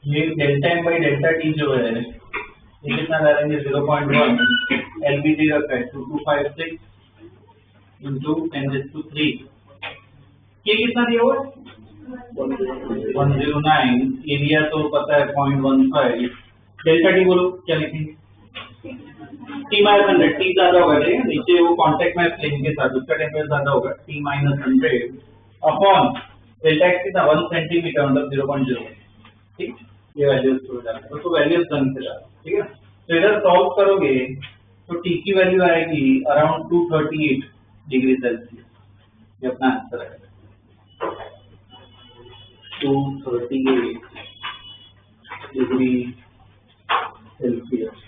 ये delta M by delta T जो है ये कितना डालेंगे, 0.1, LBD रखा है 2256 इंटू 10⁻3, ये कितना दिया हुआ है 109, एरिया तो पता है 0.15, डेल्टा टी बोलो क्या लिखेंगे? T माइनस 100, T ज्यादा होगा ठीक है, नीचे वो कांटेक्ट में फ्लेम के साथ उसका टेम्परेचर ज्यादा होगा, T minus 100 upon delta x कितना 1 सेंटीमीटर मतलब 0.0, ठीक, ये वैल्यूज हो जाता है तो वैल्यूज ढंग से डालो, ठीक है। तो इधर सॉल्व करोगे तो T की वैल्यू आएगी अराउंड 238 डिग्री सेल्सियस, ये अपना आंसर है 238 degree Celsius.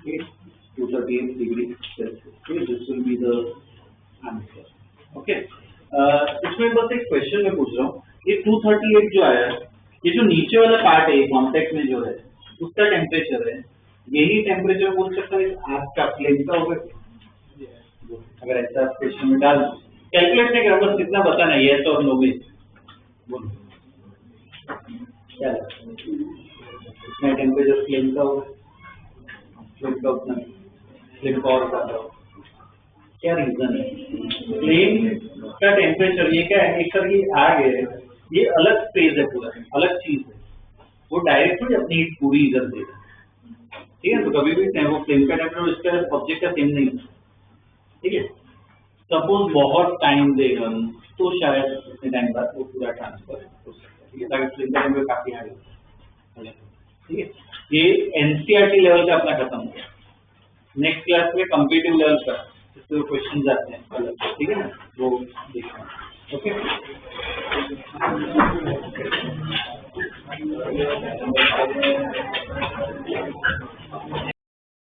Okay, 238 degree Celsius. Okay, this will be the answer. Okay. इसमें बस एक क्वेश्चन मैं पूछ रहा हूँ, ये 238 जो आया, ये जो नीचे वाला पार्ट है कॉन्टेक्ट में जो है उसका टेम्परेचर है, यही टेम्परेचर बोल सकता है आपका फ्लेम का होगा? अगर ऐसा क्वेश्चन में डाल कैलकुलेट नहीं करो, बस कितना बताना है येस और नो में बोलो क्या कितना टेम्परेचर फ्लेम का होगा? फ्लेम का उतना फ्लेम का और ज्यादा होगा, क्या रीजन है? फ्लेम का टेम्परेचर ये क्या है, एक तरह की आग है, ये अलग स्पेस है, पूरा अलग चीज है, वो डायरेक्ट थोड़ी अपनी पूरी इधर देगा, ठीक है। तो कभी भी वो फ्लेम का टेम्परेचर इसका ऑब्जेक्ट का सेम नहीं है, ठीक है। सपोज बहुत टाइम देगा तो शायद उतने टाइम बाद वो पूरा ट्रांसफर हो सकता है, ठीक है, ताकि फ्लेम का टेम्परेचर काफी हाई हो, ठीक है। ये एनसीईआरटी लेवल का अपना खत्म हो गया, नेक्स्ट क्लास में कम्पिटिटिव लेवल का क्वेश्चन आते हैं अलग, ठीक है ना, वो देखना, ओके।